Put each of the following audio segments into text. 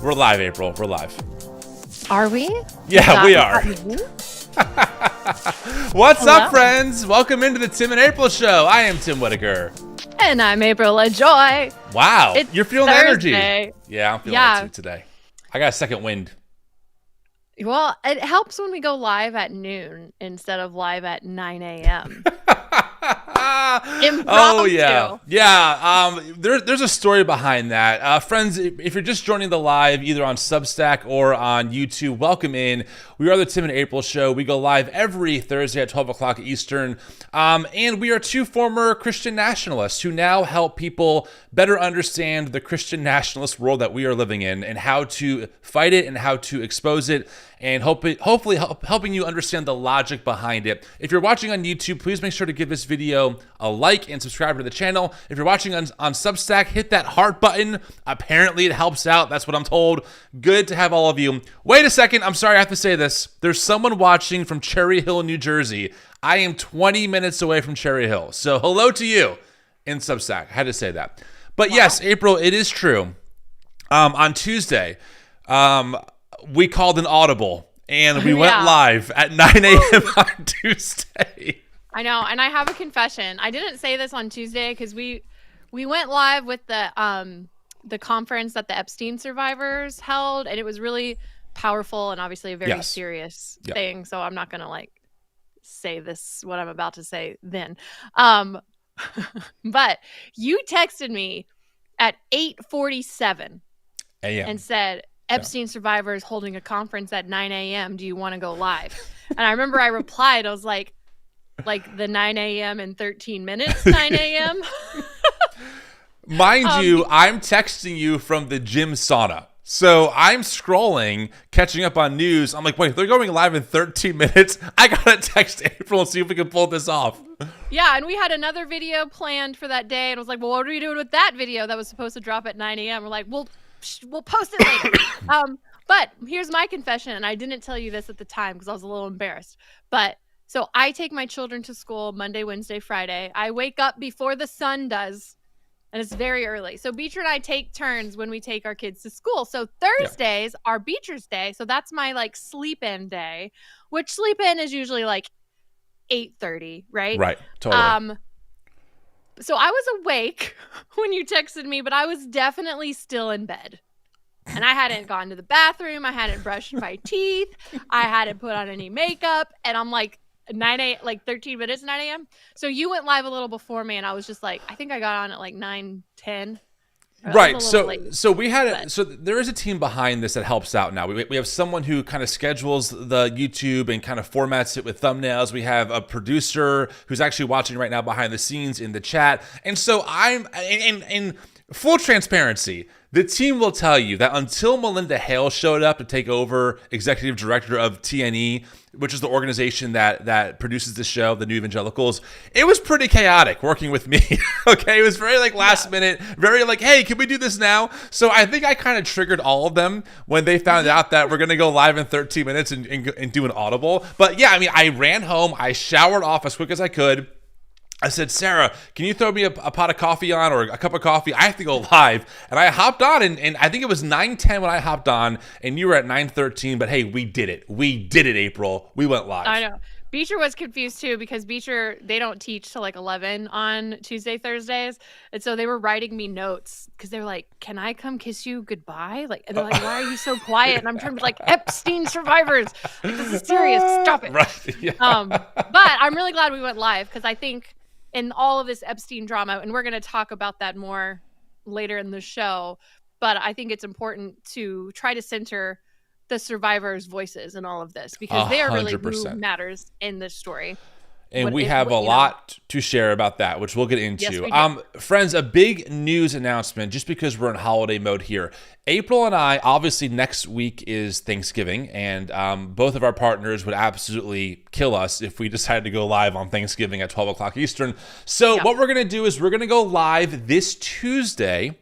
We're live, April. We're live. Are we? Yeah, we are. What's Hello? up, friends? Welcome into the Tim and April Show. I am Tim Whitaker. And I'm April Ajoy. Wow, It's you're feeling the Thursday. energy. Yeah, I'm feeling it too today. I got a second wind. Well, it helps when we go live at noon instead of live at 9 a.m. Oh yeah, yeah. There's a story behind that, friends. If you're just joining the live, either on Substack or on YouTube, welcome in. We are the Tim and April Show. We go live every Thursday at 12 o'clock Eastern, and we are two former Christian nationalists who now help people better understand the Christian nationalist world that we are living in and how to fight it and how to expose it, and hopefully helping you understand the logic behind it. If you're watching on YouTube, please make sure to give this video a like and subscribe to the channel. If you're watching on Substack, hit that heart button. Apparently it helps out. That's what I'm told. Good to have all of you. Wait a second. I'm sorry I have to say this. There's someone watching from Cherry Hill, New Jersey. I am 20 minutes away from Cherry Hill. So hello to you in Substack. I had to say that. But yes, April, it is true. On Tuesday, we called an audible and we went live at 9 a.m. on Tuesday. I know, and I have a confession. I didn't say this on Tuesday because we went live with the conference that the Epstein survivors held, and it was really powerful and obviously a very serious thing. So I'm not gonna say what I'm about to say then. But you texted me at 8:47 a.m. and said, Epstein survivors holding a conference at 9 a.m. Do you want to go live? And I remember I replied, I was like the 9 a.m. and 13 minutes, 9 a.m. Mind you, I'm texting you from the gym sauna. So I'm scrolling, catching up on news. I'm like, wait, they're going live in 13 minutes? I got to text April and see if we can pull this off. Yeah, and we had another video planned for that day. And I was like, well, what are we doing with that video that was supposed to drop at 9 a.m.? We're like, we'll post it later. But here's my confession, and I didn't tell you this at the time because I was a little embarrassed. But so I take my children to school Monday, Wednesday, Friday. I wake up before the sun does, and it's very early. So Beecher and I take turns when we take our kids to school. So Thursdays are Beecher's day. So that's my sleep-in day, which sleep-in is usually 8:30, right? Right, totally. So I was awake when you texted me, but I was definitely still in bed. And I hadn't gone to the bathroom. I hadn't brushed my teeth. I hadn't put on any makeup. And I'm 13 minutes, 9 a.m. So you went live a little before me, and I was just I think I got on at 9:10. Right. So we had so there is a team behind this that helps out now. We have someone who kind of schedules the YouTube and kind of formats it with thumbnails. We have a producer who's actually watching right now behind the scenes in the chat. And so I'm in full transparency. The team will tell you that until Melinda Hale showed up to take over executive director of TNE, which is the organization that produces the show, the New Evangelicals, it was pretty chaotic working with me. Okay, it was very last minute, very hey, can we do this now? So I think I kind of triggered all of them when they found out that we're gonna go live in 13 minutes and do an audible. But yeah, I mean, I ran home, I showered off as quick as I could. I said, Sarah, can you throw me a pot of coffee on or a cup of coffee? I have to go live. And I hopped on, and I think it was 9:10 when I hopped on, and you were at 9:13. But hey, we did it. We did it, April. We went live. I know. Beecher was confused too because Beecher, they don't teach till 11 on Tuesday, Thursdays. And so they were writing me notes because they were like, can I come kiss you goodbye? And they're like, why are you so quiet? And I'm trying to be Epstein survivors. This is serious. Stop it. Right. Yeah. But I'm really glad we went live because I think in all of this Epstein drama, and we're going to talk about that more later in the show, but I think it's important to try to center the survivors' voices in all of this because they are really who matters in this story. And we have a lot to share about that, which we'll get into. Yes, we do. Friends, a big news announcement, just because we're in holiday mode here. April and I, obviously next week is Thanksgiving, and both of our partners would absolutely kill us if we decided to go live on Thanksgiving at 12 o'clock Eastern. So what we're going to do is we're going to go live this Tuesday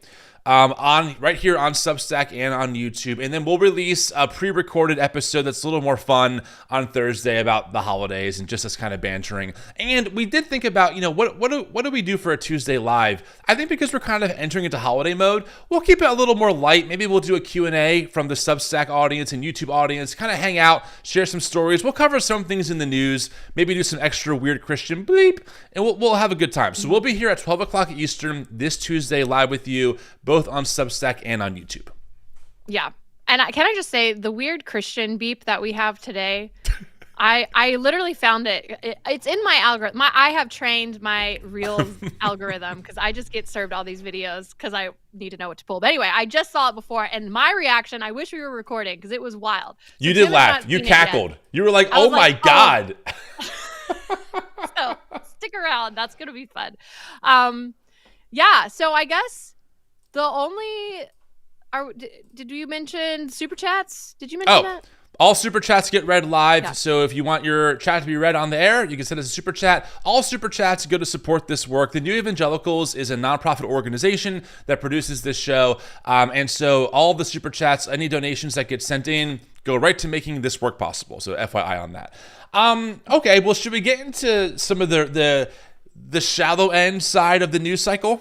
on right here on Substack and on YouTube. And then we'll release a pre-recorded episode that's a little more fun on Thursday about the holidays and just us kind of bantering. And we did think about, what do we do for a Tuesday live? I think because we're kind of entering into holiday mode, we'll keep it a little more light. Maybe we'll do a Q&A from the Substack audience and YouTube audience, kind of hang out, share some stories. We'll cover some things in the news, maybe do some extra weird Christian bleep, and we'll have a good time. So we'll be here at 12 o'clock Eastern this Tuesday live with you, both on Substack and on YouTube. Yeah. And can I just say, the weird Christian beep that we have today, I literally found it. It's in my algorithm. I have trained my Reels algorithm because I just get served all these videos because I need to know what to pull. But anyway, I just saw it before, and my reaction, I wish we were recording because it was wild. You did laugh. You cackled. You were like, oh my God. So stick around. That's going to be fun. Yeah, so I guess the only... Did you mention Super Chats? Did you mention that? All Super Chats get read live, Yeah. so if you want your chat to be read on the air, you can send us a Super Chat. All Super Chats go to support this work. The New Evangelicals is a nonprofit organization that produces this show, and so all the Super Chats, any donations that get sent in, go right to making this work possible, so FYI on that. Okay, well, should we get into some of the shallow end side of the news cycle?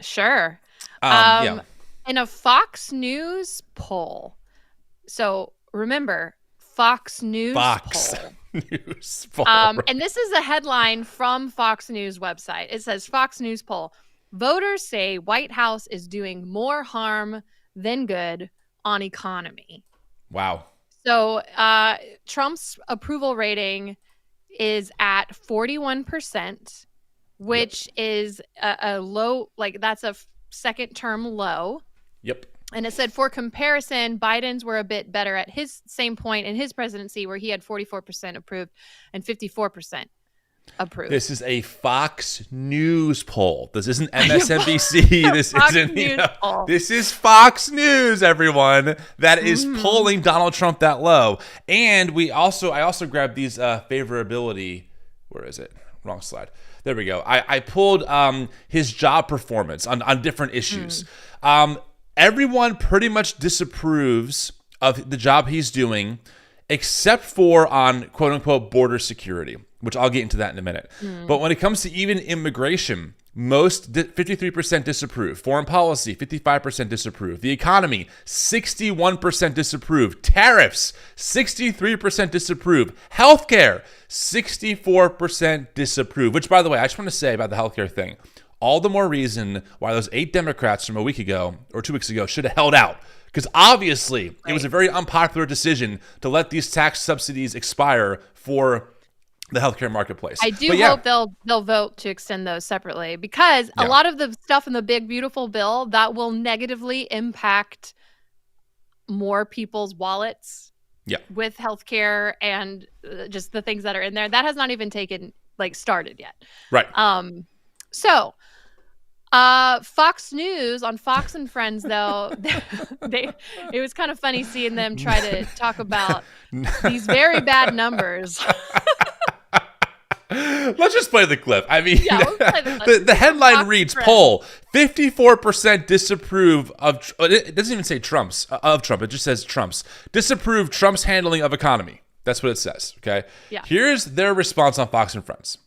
Sure. Yeah. In a Fox News poll. So remember, Fox News poll. News poll. And this is a headline from Fox News website. It says, Fox News poll. Voters say White House is doing more harm than good on economy. Wow. So Trump's approval rating is at 41%, which is a low, like that's a second term low. Yep. And it said, for comparison, Biden's were a bit better at his same point in his presidency, where he had 44% approved and 54% approved. This is a Fox News poll. This isn't MSNBC. This isn't. This is Fox News, everyone. That is polling Donald Trump that low. And I also grabbed these favorability. Where is it? Wrong slide. There we go. I pulled his job performance on different issues. Everyone pretty much disapproves of the job he's doing, except for on quote unquote border security, which I'll get into that in a minute. But when it comes to even immigration, most 53% disapprove. Foreign policy, 55% disapprove. The economy, 61% disapprove. Tariffs, 63% disapprove. Healthcare, 64% disapprove. Which, by the way, I just want to say about the healthcare thing, all the more reason why those 8 Democrats from a week ago or 2 weeks ago should have held out. Because obviously it was a very unpopular decision to let these tax subsidies expire for the healthcare marketplace. I do hope they'll vote to extend those separately, because a lot of the stuff in the big, beautiful bill that will negatively impact more people's wallets with healthcare and just the things that are in there. That has not even started yet. Right. So Fox News on Fox and Friends, though, it was kind of funny seeing them try to talk about these very bad numbers. Let's just play the clip. I mean, we'll play the clip. the headline reads, poll, 54% disapprove of, it doesn't even say Trump's, of Trump, it just says Trump's. Disapprove Trump's handling of economy. That's what it says, okay? Yeah. Here's their response on Fox and Friends.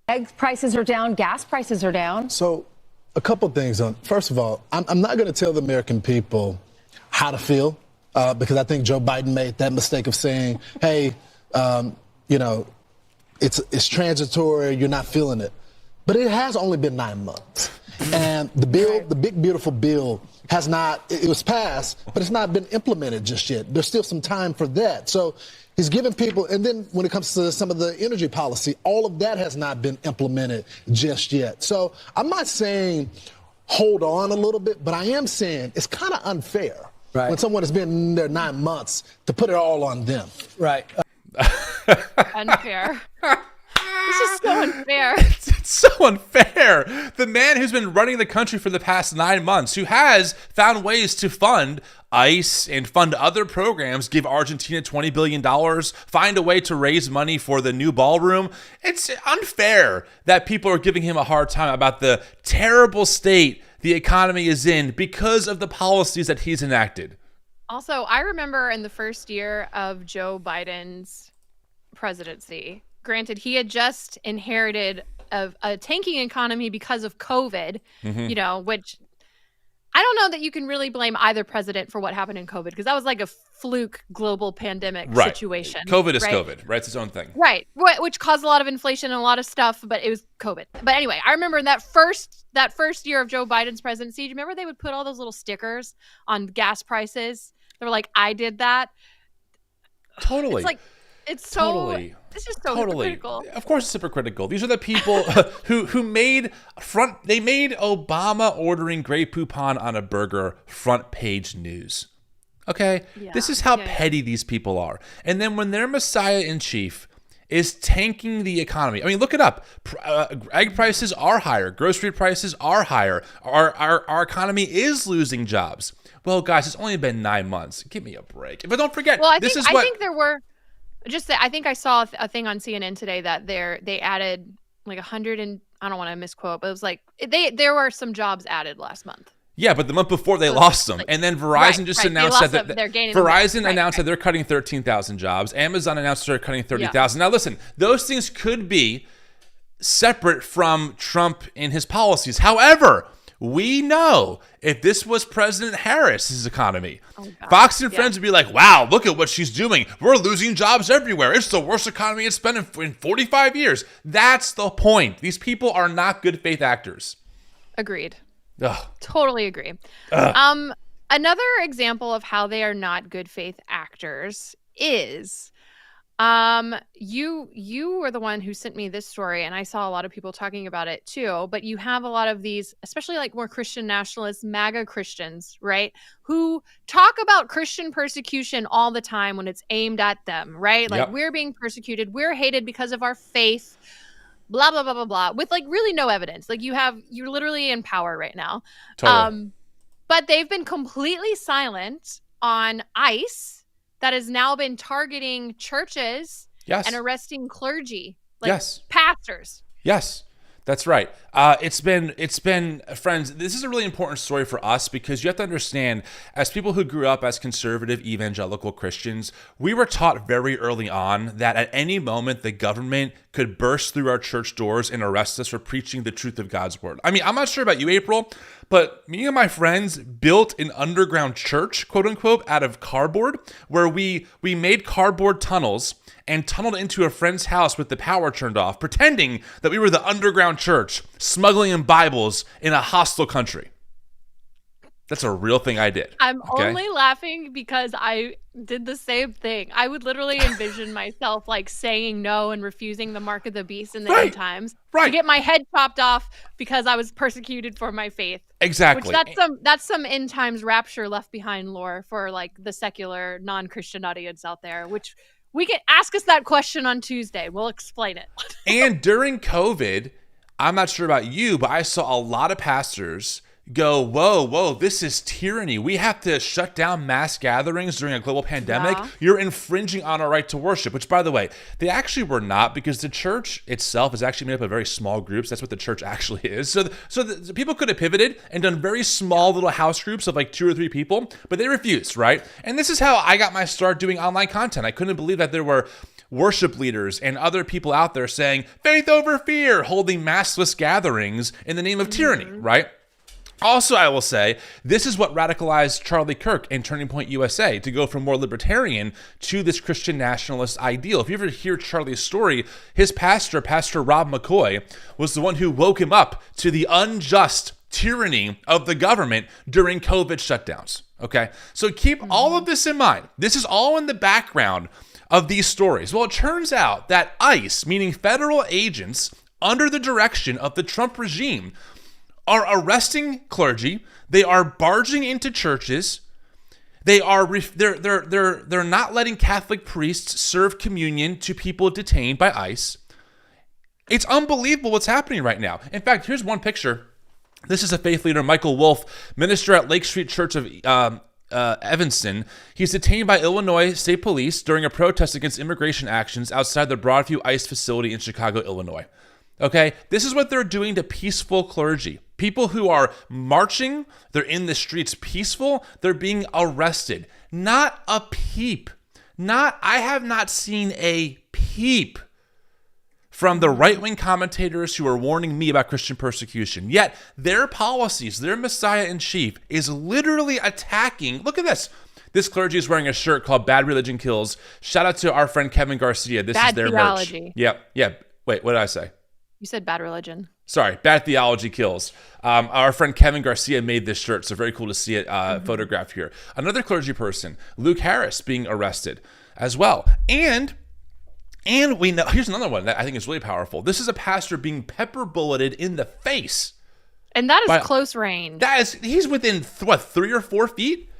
Egg prices are down, gas prices are down. So a couple things. First of all, I'm not going to tell the American people how to feel, because I think Joe Biden made that mistake of saying, hey, it's transitory, you're not feeling it. But it has only been 9 months. And the bill, the big, beautiful bill, it was passed, but it's not been implemented just yet. There's still some time for that. So he's giving people, and then when it comes to some of the energy policy, all of that has not been implemented just yet. So I'm not saying hold on a little bit, but I am saying it's kind of unfair when someone has been in there 9 months to put it all on them. Right. Unfair. This is so unfair. It's so unfair. The man who's been running the country for the past 9 months, who has found ways to fund ICE and fund other programs, give Argentina $20 billion, find a way to raise money for the new ballroom. It's unfair that people are giving him a hard time about the terrible state the economy is in because of the policies that he's enacted. Also, I remember in the first year of Joe Biden's presidency, granted, he had just inherited a tanking economy because of COVID, you know, which I don't know that you can really blame either president for what happened in COVID, because that was like a fluke global pandemic situation. COVID is COVID, right? It's its own thing. Right. Which caused a lot of inflation and a lot of stuff, but it was COVID. But anyway, I remember in that first year of Joe Biden's presidency, do you remember they would put all those little stickers on gas prices? They were like, I did that. Totally. It's like, it's so, it's just so hypocritical. Of course it's hypocritical. These are the people who made Obama ordering Grey Poupon on a burger front page news. Okay? Yeah. This is how petty these people are. And then when their Messiah in chief is tanking the economy. I mean, look it up. Egg prices are higher. Grocery prices are higher. Our economy is losing jobs. Well, guys, it's only been 9 months. Give me a break. But don't forget, I think there were I think I saw a thing on CNN today that they added like 100 and I don't want to misquote, but it was like there were some jobs added last month. Yeah, but the month before they lost them. And then Verizon announced that they're cutting 13,000 jobs. Amazon announced they're cutting 30,000. Now listen, those things could be separate from Trump and his policies. However, we know if this was President Harris's economy, Fox and Friends would be like, wow, look at what she's doing. We're losing jobs everywhere. It's the worst economy it's been in 45 years. That's the point. These people are not good faith actors. Agreed. Ugh. Totally agree. Another example of how they are not good faith actors is you were the one who sent me this story, and I saw a lot of people talking about it too, but you have a lot of these, especially like more Christian nationalists, MAGA Christians, right, who talk about Christian persecution all the time when it's aimed at them, right? Like we're being persecuted, we're hated because of our faith, blah, blah, blah, blah, blah, with like really no evidence. Like you're literally in power right now. Totally. But they've been completely silent on ICE that has now been targeting churches and arresting clergy, like pastors. Yes, that's right. It's been, friends, this is a really important story for us because you have to understand, as people who grew up as conservative evangelical Christians, we were taught very early on that at any moment the government could burst through our church doors and arrest us for preaching the truth of God's word. I mean, I'm not sure about you, April, but me and my friends built an underground church, quote unquote, out of cardboard, where we made cardboard tunnels and tunneled into a friend's house with the power turned off, pretending that we were the underground church, smuggling in Bibles in a hostile country. That's a real thing I did. I'm only laughing because I did the same thing. I would literally envision myself like saying no and refusing the mark of the beast in the end times to get my head chopped off because I was persecuted for my faith. Exactly. Which that's some end times rapture left behind lore for like the secular non-Christian audience out there, which we can ask us that question on Tuesday. We'll explain it. And during COVID, I'm not sure about you, but I saw a lot of pastors go, whoa, this is tyranny. We have to shut down mass gatherings during a global pandemic. Yeah. You're infringing on our right to worship, which, by the way, they actually were not, because the church itself is actually made up of very small groups. That's what the church actually is. So the people could have pivoted and done very small little house groups of like 2 or 3 people, but they refused, right? And this is how I got my start doing online content. I couldn't believe that there were worship leaders and other people out there saying faith over fear, holding massless gatherings in the name of tyranny, right? Also, I will say, this is what radicalized Charlie Kirk and Turning Point USA to go from more libertarian to this Christian nationalist ideal. If you ever hear Charlie's story, his pastor, Pastor Rob McCoy, was the one who woke him up to the unjust tyranny of the government during COVID shutdowns. Okay, so keep all of this in mind. This is all in the background of these stories. Well, it turns out that ICE, meaning federal agents under the direction of the Trump regime, are arresting clergy. They are barging into churches. They're not letting Catholic priests serve communion to people detained by ICE. It's unbelievable what's happening right now. In fact, here's one picture. This is a faith leader, Michael Wolf, minister at Lake Street Church of Evanston. He's detained by Illinois State Police during a protest against immigration actions outside the Broadview ICE facility in Chicago, Illinois. Okay, this is what they're doing to peaceful clergy. People who are marching, they're in the streets peaceful, they're being arrested. Not a peep. I have not seen a peep from the right-wing commentators who are warning me about Christian persecution. Yet their policies, their Messiah-in-Chief is literally attacking. Look at this. This clergy is wearing a shirt called Bad Religion Kills. Shout out to our friend Kevin Garcia. This is their theology. merch. Yep. Wait, what did I say? You said bad religion. Sorry, Bad Theology Kills. Our friend Kevin Garcia made this shirt, so very cool to see it photographed here. Another clergy person, Luke Harris, being arrested as well. And we know, here's another one that I think is really powerful. This is a pastor being pepper bulleted in the face. And that is close range. He's within, 3 or 4 feet?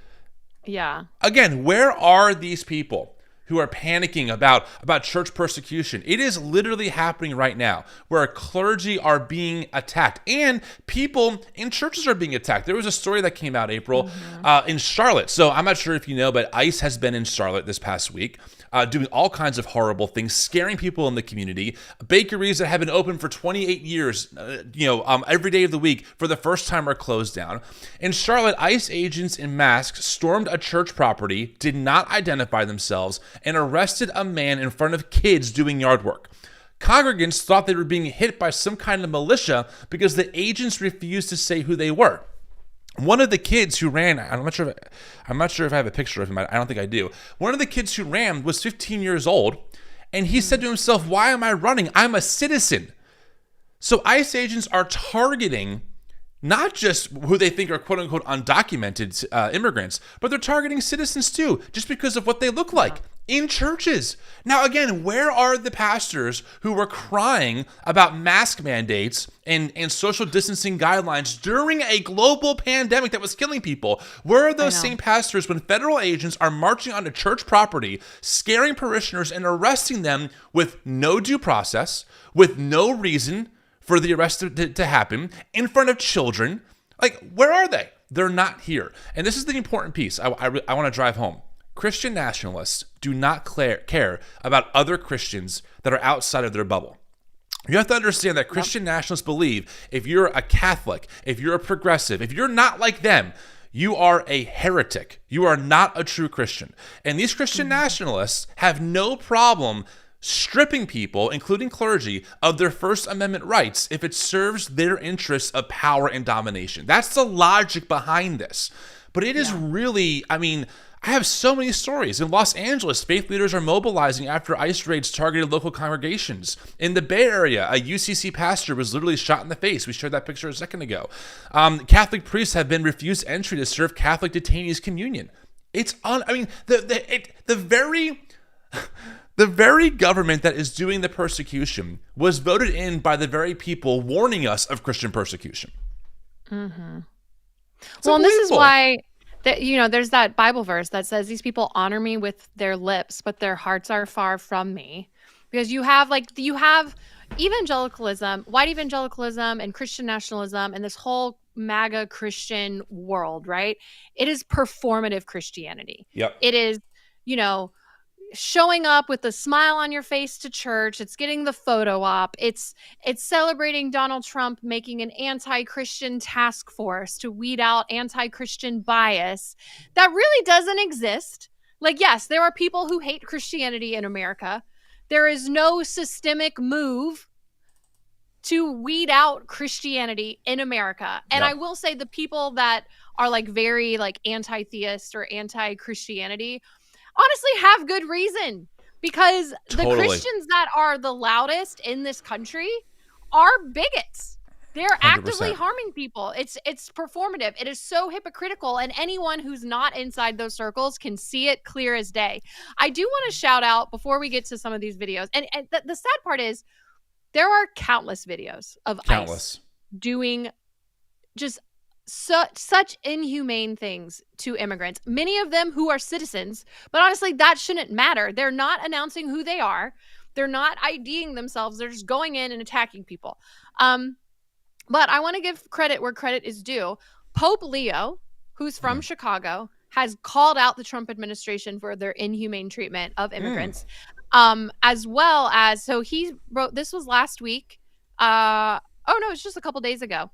Yeah. Again, where are these people who are panicking about church persecution? It is literally happening right now, where clergy are being attacked and people in churches are being attacked. There was a story that came out, April, in Charlotte. So I'm not sure if you know, but ICE has been in Charlotte this past week, doing all kinds of horrible things, scaring people in the community. Bakeries that have been open for 28 years, every day of the week for the first time are closed down. In Charlotte, ICE agents in masks stormed a church property, did not identify themselves, and arrested a man in front of kids doing yard work. Congregants thought they were being hit by some kind of militia because the agents refused to say who they were. One of the kids who ran, I'm not sure if I have a picture of him. I don't think I do. One of the kids who ran was 15 years old, and he said to himself, "Why am I running? I'm a citizen." So ICE agents are targeting not just who they think are quote unquote undocumented immigrants, but they're targeting citizens too, just because of what they look like in churches. Now, again, where are the pastors who were crying about mask mandates and social distancing guidelines during a global pandemic that was killing people? Where are those same pastors when federal agents are marching onto church property, scaring parishioners and arresting them with no due process, with no reason for the arrest to happen, in front of children? Like, where are they? They're not here. And this is the important piece I want to drive home. Christian nationalists do not care about other Christians that are outside of their bubble. You have to understand that Christian nationalists believe if you're a Catholic, if you're a progressive, if you're not like them, you are a heretic. You are not a true Christian. And these Christian nationalists have no problem stripping people, including clergy, of their First Amendment rights if it serves their interests of power and domination. That's the logic behind this. But it is really, I have so many stories. In Los Angeles, faith leaders are mobilizing after ICE raids targeted local congregations. In the Bay Area, a UCC pastor was literally shot in the face. We shared that picture a second ago. Catholic priests have been refused entry to serve Catholic detainees communion. The very government that is doing the persecution was voted in by the very people warning us of Christian persecution. Mm-hmm. Well, and this is why there's that Bible verse that says these people honor me with their lips, but their hearts are far from me. Because you have evangelicalism, white evangelicalism, and Christian nationalism, and this whole MAGA Christian world, right? It is performative Christianity. Yep. It is, showing up with a smile on your face to church. It's getting the photo op. It's celebrating Donald Trump making an anti-Christian task force to weed out anti-Christian bias that really doesn't exist. Like, yes, there are people who hate Christianity in America. There is no systemic move to weed out Christianity in America. And I will say the people that are very anti-theist or anti-Christianity honestly have good reason, because the Christians that are the loudest in this country are bigots. They're 100%. Actively harming people. It's performative. It is so hypocritical, and anyone who's not inside those circles can see it clear as day. I do want to shout out before we get to some of these videos, and the sad part is there are countless videos of ICE doing just such inhumane things to immigrants, many of them who are citizens, but honestly, that shouldn't matter. They're not announcing who they are. They're not IDing themselves. They're just going in and attacking people. But I want to give credit where credit is due. Pope Leo, who's from Chicago, has called out the Trump administration for their inhumane treatment of immigrants, as well as, so he wrote, this was last week. It's just a couple days ago.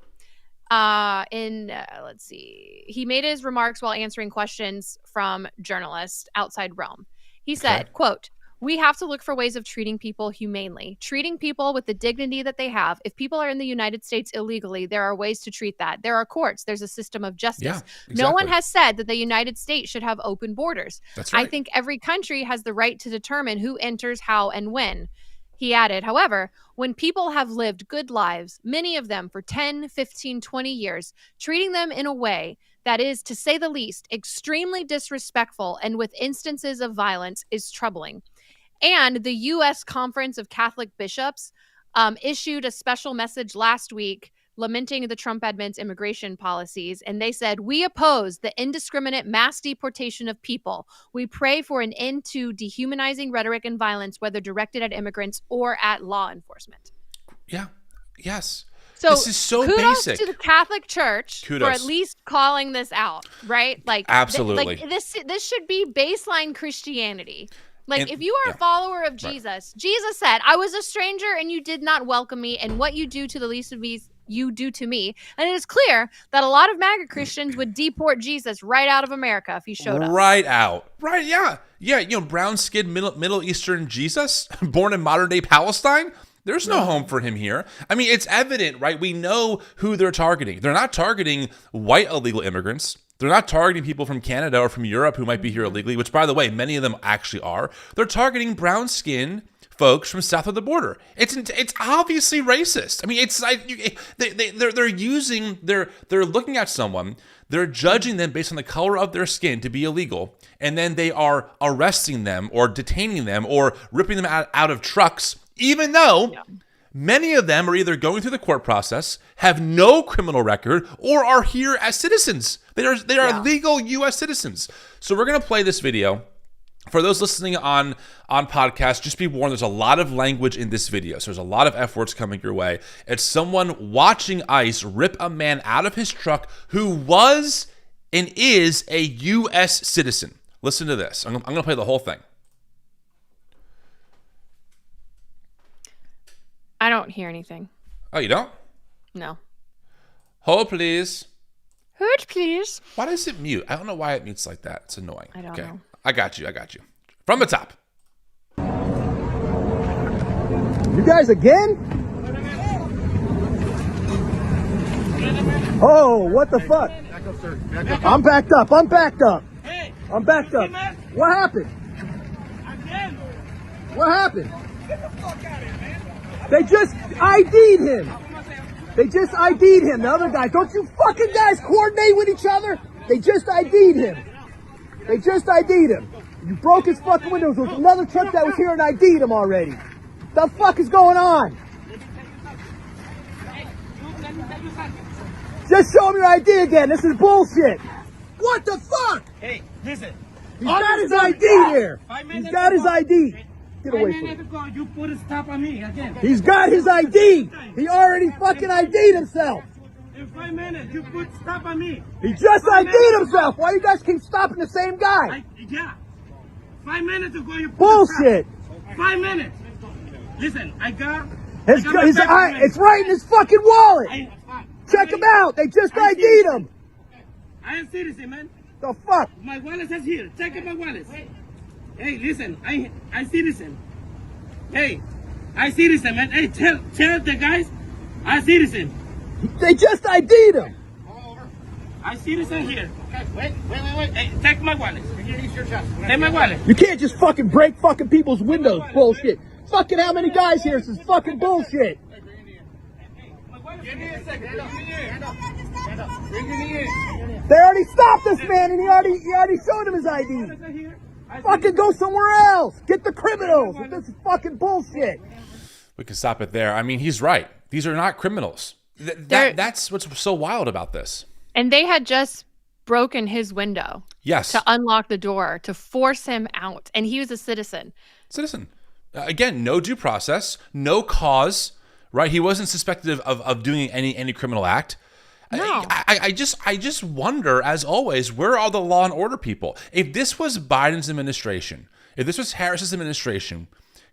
Let's see, he made his remarks while answering questions from journalists outside Rome. He said, quote, "We have to look for ways of treating people humanely, treating people with the dignity that they have. If people are in the United States illegally, there are ways to treat that. There are courts. There's a system of justice. Yeah, exactly. No one has said that the United States should have open borders. That's right. I think every country has the right to determine who enters, how, and when." He added, however, when people have lived good lives, many of them for 10, 15, 20 years, treating them in a way that is, to say the least, extremely disrespectful and with instances of violence is troubling. And the U.S. Conference of Catholic Bishops issued a special message last week lamenting the Trump admin's immigration policies. And they said, "We oppose the indiscriminate mass deportation of people. We pray for an end to dehumanizing rhetoric and violence, whether directed at immigrants or at law enforcement." Yeah. Yes. So this is so kudos basic to the Catholic Church for at least calling this out, right? Like, absolutely. This should be baseline Christianity. Like, And, if you are a follower of Jesus, Jesus said, "I was a stranger and you did not welcome me, and what you do to the least of these, you do to me." And it is clear that a lot of MAGA Christians would deport Jesus right out of America if he showed up. Right out. Right, yeah. Yeah, you know, brown-skinned Middle Eastern Jesus, born in modern-day Palestine, there's no home for him here. I mean, it's evident, right? We know who they're targeting. They're not targeting white illegal immigrants. They're not targeting people from Canada or from Europe who might be here illegally, which, by the way, many of them actually are. They're targeting brown-skinned folks from south of the border. It's obviously racist. I mean, it's like they're looking at someone, they're judging them based on the color of their skin to be illegal, and then they are arresting them or detaining them or ripping them out of trucks, even though many of them are either going through the court process, have no criminal record, or are here as citizens. They are legal U.S. citizens. So we're going to play this video. For those listening on podcast, just be warned, there's a lot of language in this video. So there's a lot of F words coming your way. It's someone watching ICE rip a man out of his truck who was and is a U.S. citizen. Listen to this. I'm going to play the whole thing. I don't hear anything. Oh, you don't? No. Hold, please. Hold, please. Why does it mute? I don't know why it mutes like that. It's annoying. I don't know. I got you. From the top. You guys again? Oh, what the fuck? Back up, sir. Back up. I'm backed up. I'm backed up. Hey, I'm backed up. What happened? again. What happened? Get the fuck out of here, man. They just ID'd him. They just ID'd him. The other guys. Don't you fucking guys coordinate with each other? They just ID'd him. They just ID'd him. You broke his fucking windows. There was another truck that was here and ID'd him already. The fuck is going on? Just show him your ID again. This is bullshit. What the fuck? Hey, listen. He's got his ID here. He's got his ID. Get away from him. Ago, you put a stop on me again. He's got his ID. He already fucking ID'd himself. In 5 minutes, you put stop on me. He just ID'd himself. Why you guys keep stopping the same guy? Yeah. 5 minutes ago, you put Bullshit. a stop. 5 minutes. Listen, I got It's right in his fucking wallet. Check him out. They just ID'd him. I am citizen, man. The fuck? My wallet is here. Check out my wallet. Hey, listen, I citizen. Hey, I citizen, man. Hey, tell the guys, I citizen. They just ID'd him. I citizen here. Okay, wait. Hey, take my wallet. Take my wallet. You can't just fucking break fucking people's windows. Bullshit. Fucking how many guys here? This is fucking bullshit. Give me a second. Stand up. Bring your knee in. They already stopped this man and he already showed him his ID. Fucking go somewhere else. Get the criminals. This is fucking bullshit. We can stop it there. I mean, he's right. These are not criminals. That's what's so wild about this. And they had just broken his window. Yes. To unlock the door, to force him out. And he was a citizen. Again, no due process, no cause, right? He wasn't suspected of doing any criminal act. No. I just wonder, as always, where are all the law and order people? If this was Biden's administration, if this was Harris's administration,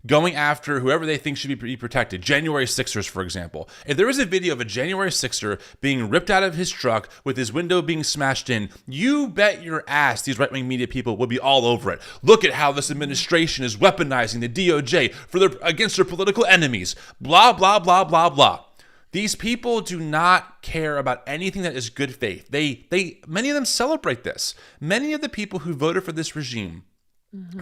going after whoever they think should be protected. January 6ers, for example. If there was a video of a January 6er being ripped out of his truck with his window being smashed in, you bet your ass these right-wing media people would be all over it. Look at how this administration is weaponizing the DOJ against their political enemies. Blah, blah, blah, blah, blah. These people do not care about anything that is good faith. Many of them celebrate this. Many of the people who voted for this regime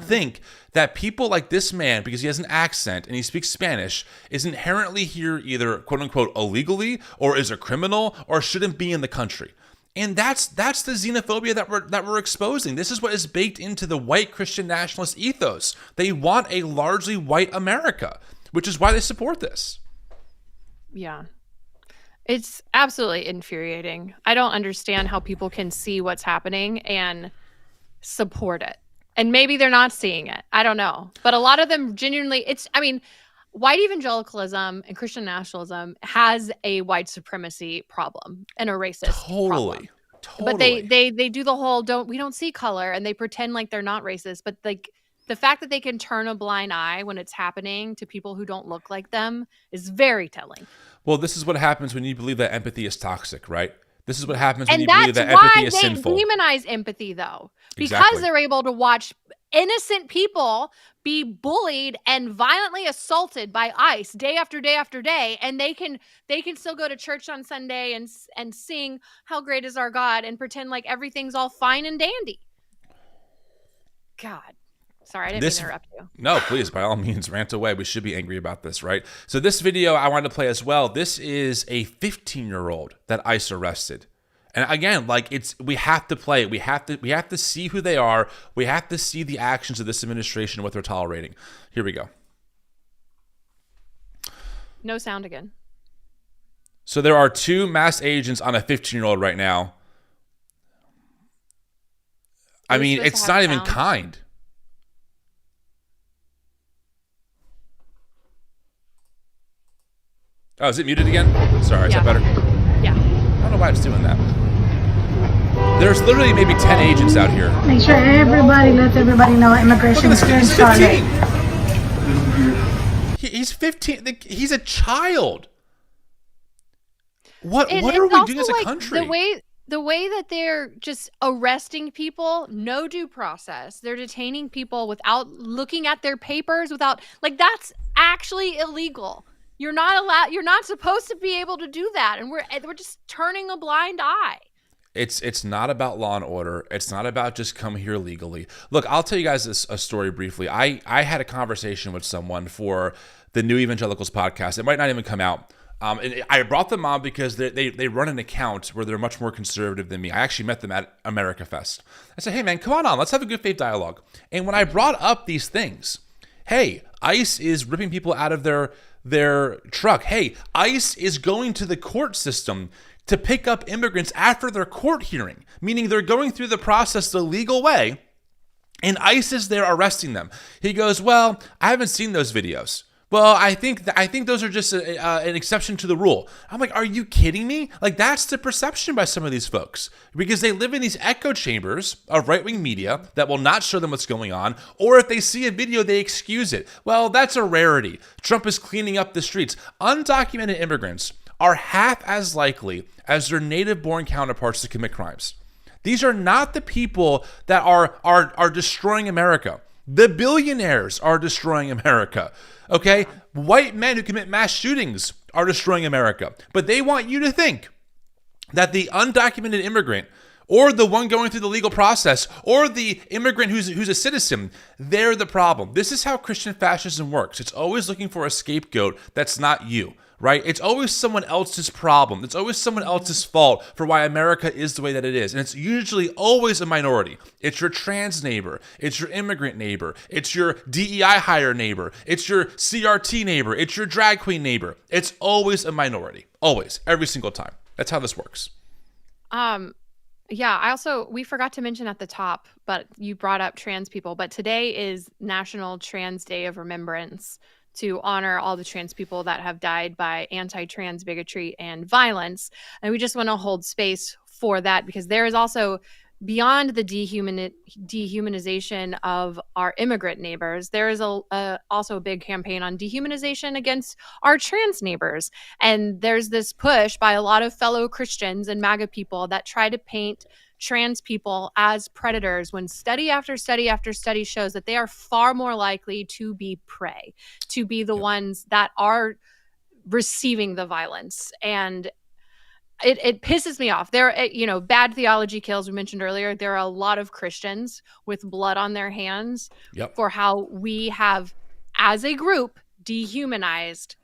think that people like this man, because he has an accent and he speaks Spanish, is inherently here either quote unquote illegally or is a criminal or shouldn't be in the country. And that's the xenophobia that we're exposing. This is what is baked into the white Christian nationalist ethos. They want a largely white America, which is why they support this. Yeah. It's absolutely infuriating. I don't understand how people can see what's happening and support it. And maybe they're not seeing it. I don't know. But a lot of them genuinely, white evangelicalism and Christian nationalism has a white supremacy problem and a racist problem. Totally. But they do the whole we don't see color, and they pretend like they're not racist. But like the fact that they can turn a blind eye when it's happening to people who don't look like them is very telling. Well, this is what happens when you believe that empathy is toxic, right? This is what happens when you believe that empathy is sinful. And that's why they demonize empathy, though. Because Exactly. they're able to watch innocent people be bullied and violently assaulted by ICE day after day after day, and they can still go to church on Sunday and sing "How Great Is Our God" and pretend like everything's all fine and dandy. God. Sorry, I didn't mean to interrupt you. No, please, by all means, rant away. We should be angry about this, right? So this video I wanted to play as well. This is a 15-year-old that ICE arrested. And again, we have to play it. We have to see who they are. We have to see the actions of this administration and what they're tolerating. Here we go. No sound again. So there are 2 masked agents on a 15-year-old right now. I mean, it's not even kind. Oh, is it muted again? Sorry, is that better? Yeah. I don't know why it's doing that. There's literally maybe 10 agents out here. Make sure everybody lets everybody know immigration is He's started. 15. He's 15. He's a child. What And are it's we doing as also, a country? The way that they're just arresting people, no due process. They're detaining people without looking at their papers, that's actually illegal. You're not supposed to be able to do that, and we're just turning a blind eye. It's not about law and order. It's not about just come here legally. Look, I'll tell you guys a story briefly. I had a conversation with someone for the new Evangelicals podcast. It might not even come out. And I brought them on because they run an account where they're much more conservative than me. I actually met them at America Fest. I said, hey man, come on, let's have a good faith dialogue. And when I brought up these things, hey, ICE is ripping people out of their truck. Hey, ICE is going to the court system to pick up immigrants after their court hearing, meaning they're going through the process the legal way, and ICE is there arresting them. He goes, well, I haven't seen those videos. Well, I think those are just an exception to the rule. I'm like, are you kidding me? Like, that's the perception by some of these folks, because they live in these echo chambers of right-wing media that will not show them what's going on, or if they see a video, they excuse it. Well, that's a rarity. Trump is cleaning up the streets. Undocumented immigrants are half as likely as their native-born counterparts to commit crimes. These are not the people that are destroying America. The billionaires are destroying America. Okay? White men who commit mass shootings are destroying America. But they want you to think that the undocumented immigrant, or the one going through the legal process, or the immigrant who's a citizen, they're the problem. This is how Christian fascism works. It's always looking for a scapegoat that's not you, right? It's always someone else's problem. It's always someone else's fault for why America is the way that it is. And it's usually always a minority. It's your trans neighbor. It's your immigrant neighbor. It's your DEI hire neighbor. It's your CRT neighbor. It's your drag queen neighbor. It's always a minority. Always. Every single time. That's how this works. Yeah, we forgot to mention at the top, but you brought up trans people, but today is National Trans Day of Remembrance to honor all the trans people that have died by anti-trans bigotry and violence. And we just want to hold space for that, because there is also beyond the dehumanization of our immigrant neighbors, there is also a big campaign on dehumanization against our trans neighbors. And there's this push by a lot of fellow Christians and MAGA people that try to paint trans people as predators, when study after study after study shows that they are far more likely to be prey, to be the ones that are receiving the violence. And it pisses me off. Bad theology kills, we mentioned earlier. There are a lot of Christians with blood on their hands for how we have, as a group, dehumanized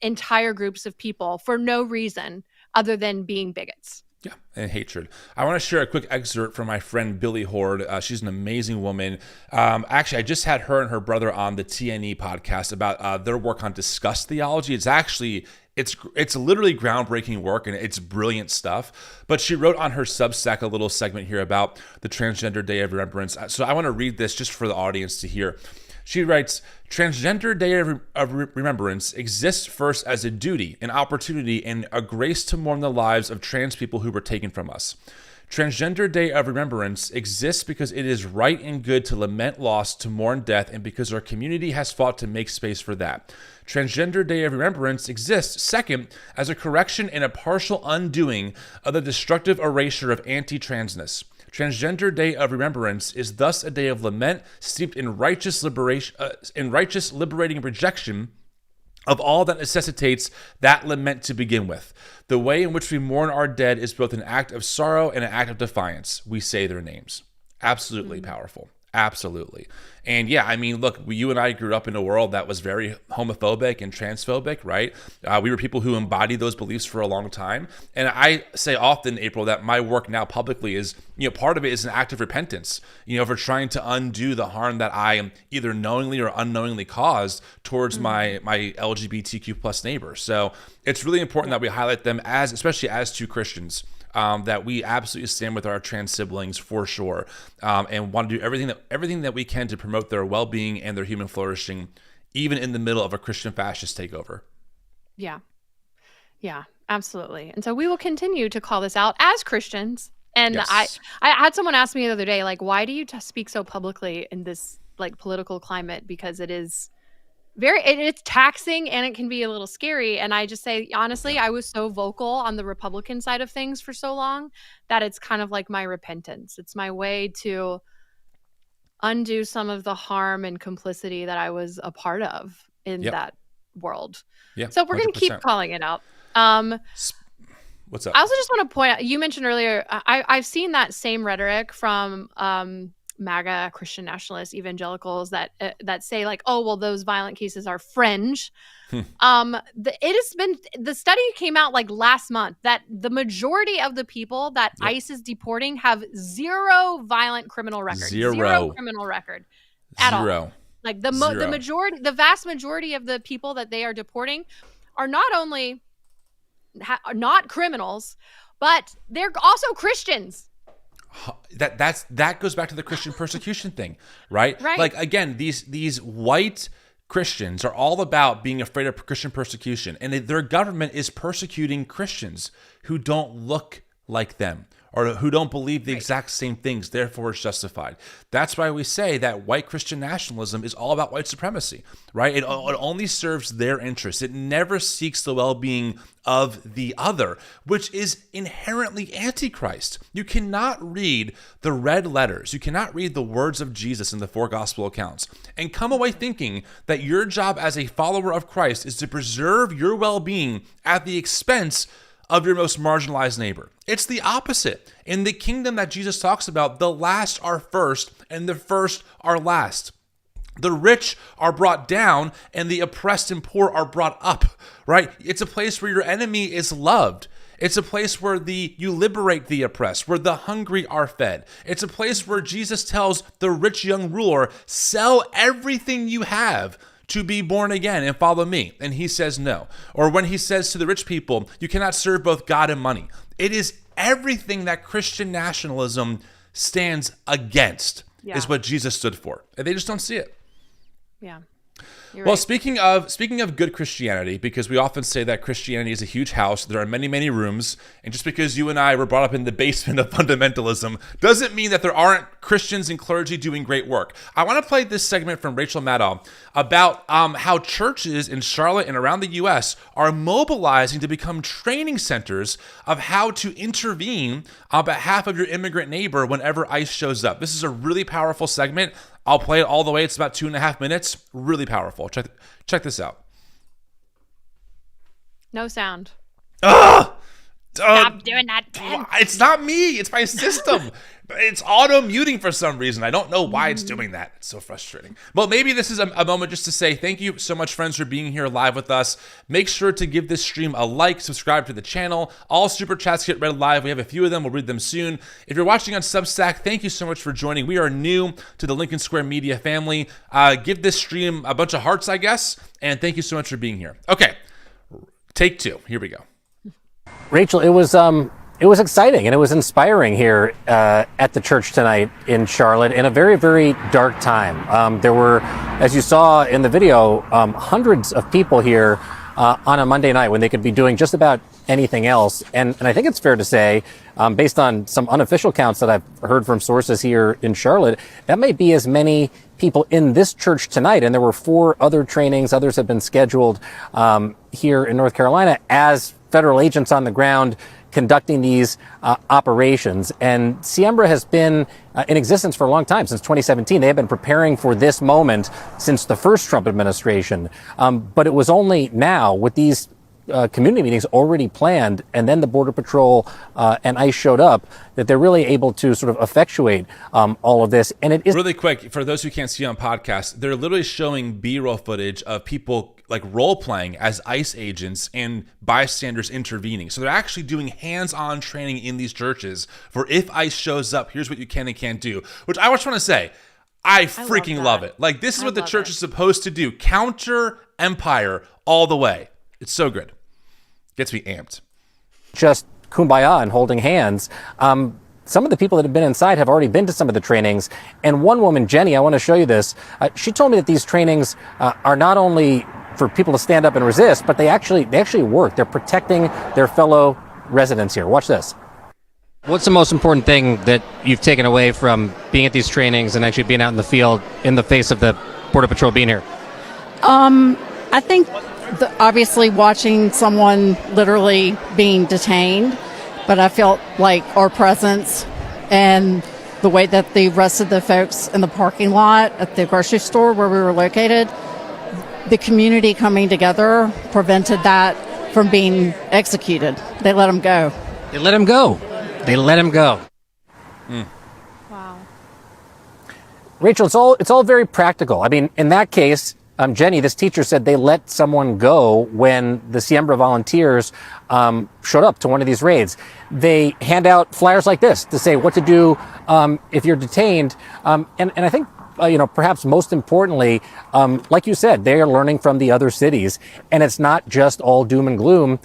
entire groups of people for no reason other than being bigots. Yeah, and hatred. I want to share a quick excerpt from my friend Billy Horde. She's an amazing woman. Actually, I just had her and her brother on the TNE podcast about their work on disgust theology. It's literally groundbreaking work, and it's brilliant stuff. But she wrote on her Substack a little segment here about the Transgender Day of Remembrance. So I want to read this just for the audience to hear. She writes, Transgender Day of Remembrance exists first as a duty, an opportunity, and a grace to mourn the lives of trans people who were taken from us. Transgender Day of Remembrance exists because it is right and good to lament loss, to mourn death, and because our community has fought to make space for that. Transgender Day of Remembrance exists, second, as a correction and a partial undoing of the destructive erasure of anti-transness. Transgender Day of Remembrance is thus a day of lament steeped in righteous liberating rejection of all that necessitates that lament to begin with. The way in which we mourn our dead is both an act of sorrow and an act of defiance. We say their names. Absolutely powerful. Absolutely. And yeah, I mean, look, you and I grew up in a world that was very homophobic and transphobic, right? We were people who embodied those beliefs for a long time. And I say often, April, that my work now publicly is, part of it is an act of repentance, for trying to undo the harm that I am either knowingly or unknowingly caused towards my LGBTQ plus neighbors. So it's really important that we highlight them especially as two Christians. That we absolutely stand with our trans siblings for sure, and want to do everything that we can to promote their well-being and their human flourishing, even in the middle of a Christian fascist takeover. Yeah, absolutely. And so we will continue to call this out as Christians. And yes. I had someone ask me the other day, like, why do you speak so publicly in this political climate? Because it is it's taxing and it can be a little scary. And I just say, honestly, I was so vocal on the Republican side of things for so long that it's kind of like my repentance. It's my way to undo some of the harm and complicity that I was a part of in that world. Yeah. So we're going to keep calling it out. What's up? I also just want to point out, you mentioned earlier, I've seen that same rhetoric from MAGA, Christian Nationalists, Evangelicals that say oh, well, those violent cases are fringe. The study came out last month that the majority of the people that ICE is deporting have zero violent criminal record. Zero criminal record at all. The vast majority of the people that they are deporting are not only not criminals, but they're also Christians. That goes back to the Christian persecution thing, right? Right. Again, these white Christians are all about being afraid of Christian persecution, and their government is persecuting Christians who don't look like them or who don't believe the exact same things. Therefore, it's justified. That's why we say that white Christian nationalism is all about white supremacy, right? It only serves their interests. It never seeks the well-being of the other, which is inherently antichrist. You cannot read the red letters. You cannot read the words of Jesus in the four gospel accounts and come away thinking that your job as a follower of Christ is to preserve your well-being at the expense of your most marginalized neighbor. It's the opposite. In the kingdom that Jesus talks about, the last are first and the first are last. The rich are brought down and the oppressed and poor are brought up, right? It's a place where your enemy is loved. It's a place where you liberate the oppressed, where the hungry are fed. It's a place where Jesus tells the rich young ruler, sell everything you have to be born again and follow me. And he says no. Or when he says to the rich people, you cannot serve both God and money. It is everything that Christian nationalism stands against is what Jesus stood for. And they just don't see it. Yeah. You're Well, right. speaking of good Christianity, because we often say that Christianity is a huge house, there are many, many rooms, and just because you and I were brought up in the basement of fundamentalism doesn't mean that there aren't Christians and clergy doing great work. I want to play this segment from Rachel Maddow about how churches in Charlotte and around the U.S. are mobilizing to become training centers of how to intervene on behalf of your immigrant neighbor whenever ICE shows up. This is a really powerful segment. I'll play it all the way. It's about 2.5 minutes. Really powerful. Check this out. No sound. Ugh! Stop doing that, Ben. It's not me. It's my system. It's auto muting for some reason. I don't know why it's doing that. It's so frustrating. But maybe this is a moment just to say thank you so much, friends, for being here live with us. Make sure to give this stream a like, subscribe to the channel. All super chats get read live. We have a few of them. We'll read them soon. If you're watching on Substack, thank you so much for joining. We are new to the Lincoln Square Media family. Give this stream a bunch of hearts, I guess. And thank you so much for being here. Okay, take 2. Here we go. Rachel, it was exciting and it was inspiring here at the church tonight in Charlotte in a very, very dark time. There were, as you saw in the video, hundreds of people here on a Monday night when they could be doing just about anything else. And I think it's fair to say, based on some unofficial counts that I've heard from sources here in Charlotte, that may be as many people in this church tonight. And there were 4 other trainings. Others have been scheduled here in North Carolina as federal agents on the ground conducting these operations. And Siembra has been in existence for a long time, since 2017. They have been preparing for this moment since the first Trump administration. But it was only now, with these community meetings already planned, and then the Border Patrol and ICE showed up, that they're really able to sort of effectuate all of this. And it is really quick for those who can't see on podcasts. They're literally showing B-roll footage of people like role playing as ICE agents and bystanders intervening. So they're actually doing hands-on training in these churches for if ICE shows up, here's what you can and can't do. Which I just want to say, I freaking love it. Like, this is what the church is supposed to do. Counter empire all the way. It's so good. Gets me amped. Just kumbaya and holding hands. Some of the people that have been inside have already been to some of the trainings. And one woman, Jenny, I want to show you this. She told me that these trainings are not only for people to stand up and resist, but they actually work. They're protecting their fellow residents here. Watch this. What's the most important thing that you've taken away from being at these trainings and actually being out in the field in the face of the Border Patrol being here? I think obviously watching someone literally being detained, but I felt like our presence and the way that the rest of the folks in the parking lot at the grocery store where we were located, the community coming together prevented that from being executed. They let them go. They let him go. They let him go. Wow. Rachel, it's all very practical. I mean, in that case, Jenny, this teacher said they let someone go when the Siembra volunteers showed up to one of these raids. They hand out flyers like this to say what to do if you're detained. And I think, perhaps most importantly, like you said, they are learning from the other cities. And it's not just all doom and gloom.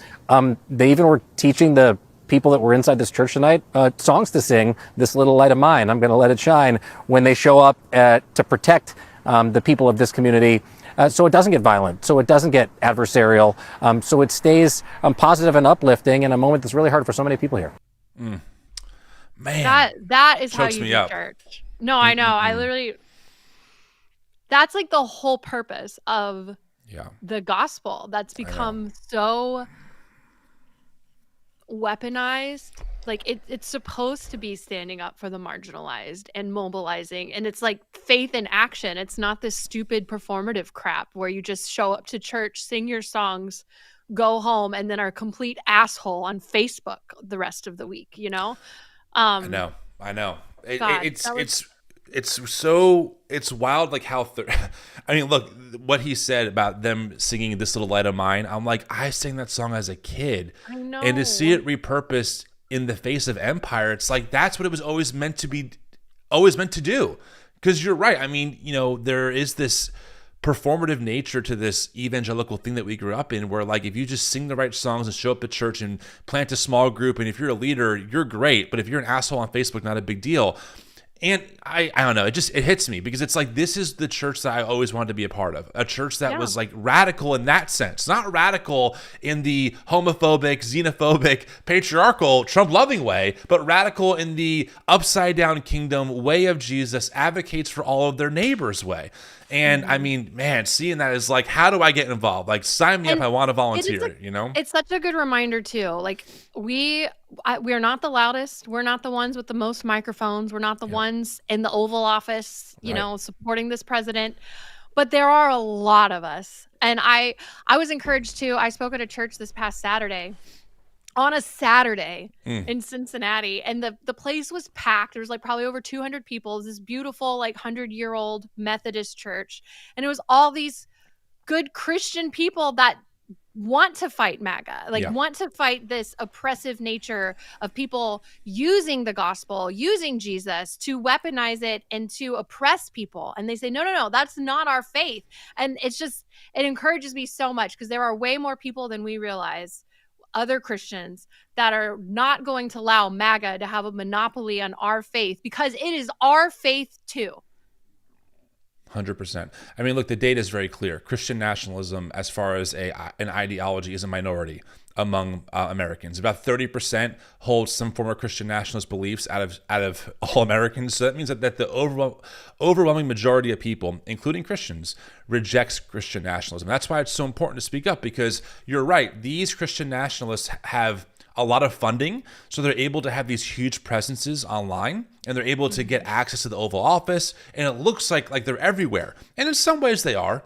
They even were teaching the people that were inside this church tonight songs to sing, This Little Light of Mine, I'm going to let it shine, when they show up to protect the people of this community. So it doesn't get violent, so it doesn't get adversarial, so it stays positive and uplifting in a moment that's really hard for so many people here. Man, That is how chokes you me do up. church. No, I know. I literally, that's like the whole purpose of the gospel that's become so weaponized. Like it's supposed to be standing up for the marginalized and mobilizing, and it's like faith in action. It's not this stupid performative crap where you just show up to church, sing your songs, go home, and then are a complete asshole on Facebook the rest of the week. I know. It's wild, like how I mean, look, what he said about them singing This Little Light of Mine, I'm like, I sang that song as a kid. I know. And to see it repurposed in the face of empire, it's like that's what it was always meant to do. Because you're right. I mean, there is this performative nature to this evangelical thing that we grew up in, where like if you just sing the right songs and show up at church and plant a small group, and if you're a leader, you're great, but if you're an asshole on Facebook, not a big deal. And I don't know, it hits me because it's like, this is the church that I always wanted to be a part of. A church that was like radical in that sense, not radical in the homophobic, xenophobic, patriarchal, Trump-loving way, but radical in the upside-down kingdom way of Jesus, advocates for all of their neighbors way. And I mean, man, seeing that is like, how do I get involved? Like, sign me up. I want to volunteer, you know? It's such a good reminder too. Like we're not the loudest. We're not the ones with the most microphones. We're not the ones in the Oval Office, you know, supporting this president. But there are a lot of us. And I was encouraged too. I spoke at a church this past Saturday. On a Saturday in Cincinnati, and the place was packed. There was like probably over 200 people. It was this beautiful, like 100-year-old Methodist church. And it was all these good Christian people that want to fight MAGA, want to fight this oppressive nature of people using the gospel, using Jesus to weaponize it and to oppress people. And they say, no, that's not our faith. And it encourages me so much because there are way more people than we realize, other Christians, that are not going to allow MAGA to have a monopoly on our faith, because it is our faith too. 100%. I mean, look, the data is very clear. Christian nationalism, as far as an ideology, is a minority among Americans. About 30% hold some form of Christian nationalist beliefs out of all Americans. So that means that the overwhelming majority of people, including Christians, rejects Christian nationalism. That's why it's so important to speak up, because you're right. These Christian nationalists have a lot of funding, so they're able to have these huge presences online, and they're able to get access to the Oval Office, and it looks like they're everywhere. And in some ways they are.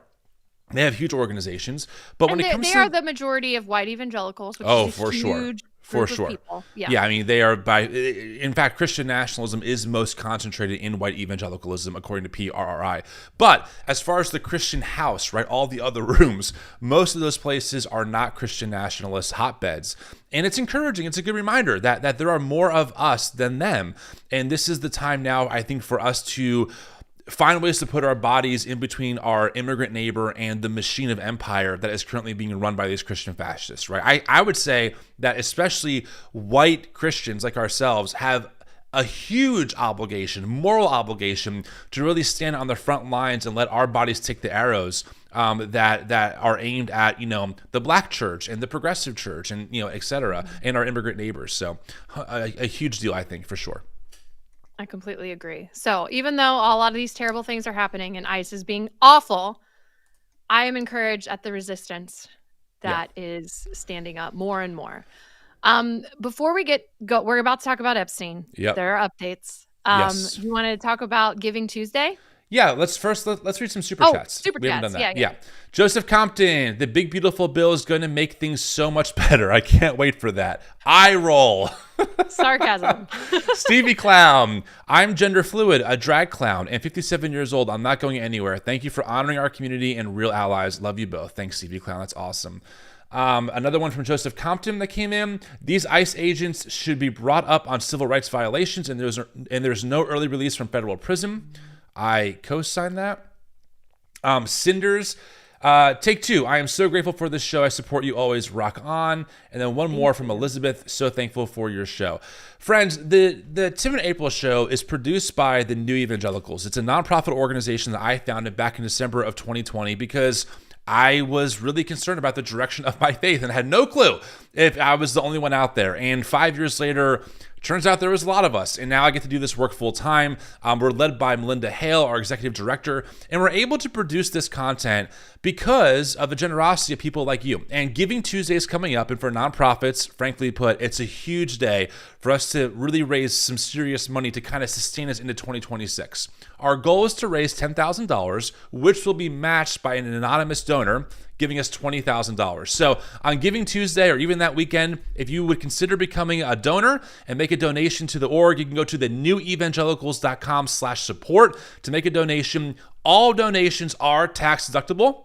They have huge organizations, but when it comes to... They are the majority of white evangelicals, which is a huge group of people. Yeah, I mean, they are in fact, Christian nationalism is most concentrated in white evangelicalism, according to PRRI. But as far as the Christian house, right, all the other rooms, most of those places are not Christian nationalist hotbeds. And it's encouraging. It's a good reminder that there are more of us than them. And this is the time now, I think, for us to find ways to put our bodies in between our immigrant neighbor and the machine of empire that is currently being run by these Christian fascists, right? I would say that especially white Christians like ourselves have a huge obligation, moral obligation, to really stand on the front lines and let our bodies take the arrows that are aimed at, the black church and the progressive church and, et cetera, and our immigrant neighbors. So a huge deal, I think, for sure. I completely agree. So even though a lot of these terrible things are happening and ICE is being awful, I am encouraged at the resistance that is standing up more and more. Before we go, we're about to talk about Epstein. Yep. There are updates. Yes. You want to talk about Giving Tuesday? Yeah, let's read some super chats. Super we haven't chats. done that. Yeah. Joseph Compton, the big beautiful bill is going to make things so much better. I can't wait for that. Eye roll. Sarcasm. Stevie Clown, I'm gender fluid, a drag clown, and 57 years old. I'm not going anywhere. Thank you for honoring our community and real allies. Love you both. Thanks, Stevie Clown. That's awesome. Another one from Joseph Compton that came in. These ICE agents should be brought up on civil rights violations, and there's no early release from federal prison. I co-sign that. Cinders, take two. I am so grateful for this show. I support you always. Rock on. And then one more from Elizabeth. So thankful for your show. Friends, the Tim and April show is produced by the New Evangelicals. It's a nonprofit organization that I founded back in December of 2020 because I was really concerned about the direction of my faith and had no clue if I was the only one out there. And 5 years later, turns out there was a lot of us, and now I get to do this work full time. We're led by Melinda Hale, our executive director, and we're able to produce this content because of the generosity of people like you. And Giving Tuesday is coming up, and for nonprofits, frankly put, it's a huge day for us to really raise some serious money to kind of sustain us into 2026. Our goal is to raise $10,000, which will be matched by an anonymous donor giving us $20,000. So on Giving Tuesday or even that weekend, if you would consider becoming a donor and make a donation to the org, you can go to the newevangelicals.com/support to make a donation. All donations are tax deductible.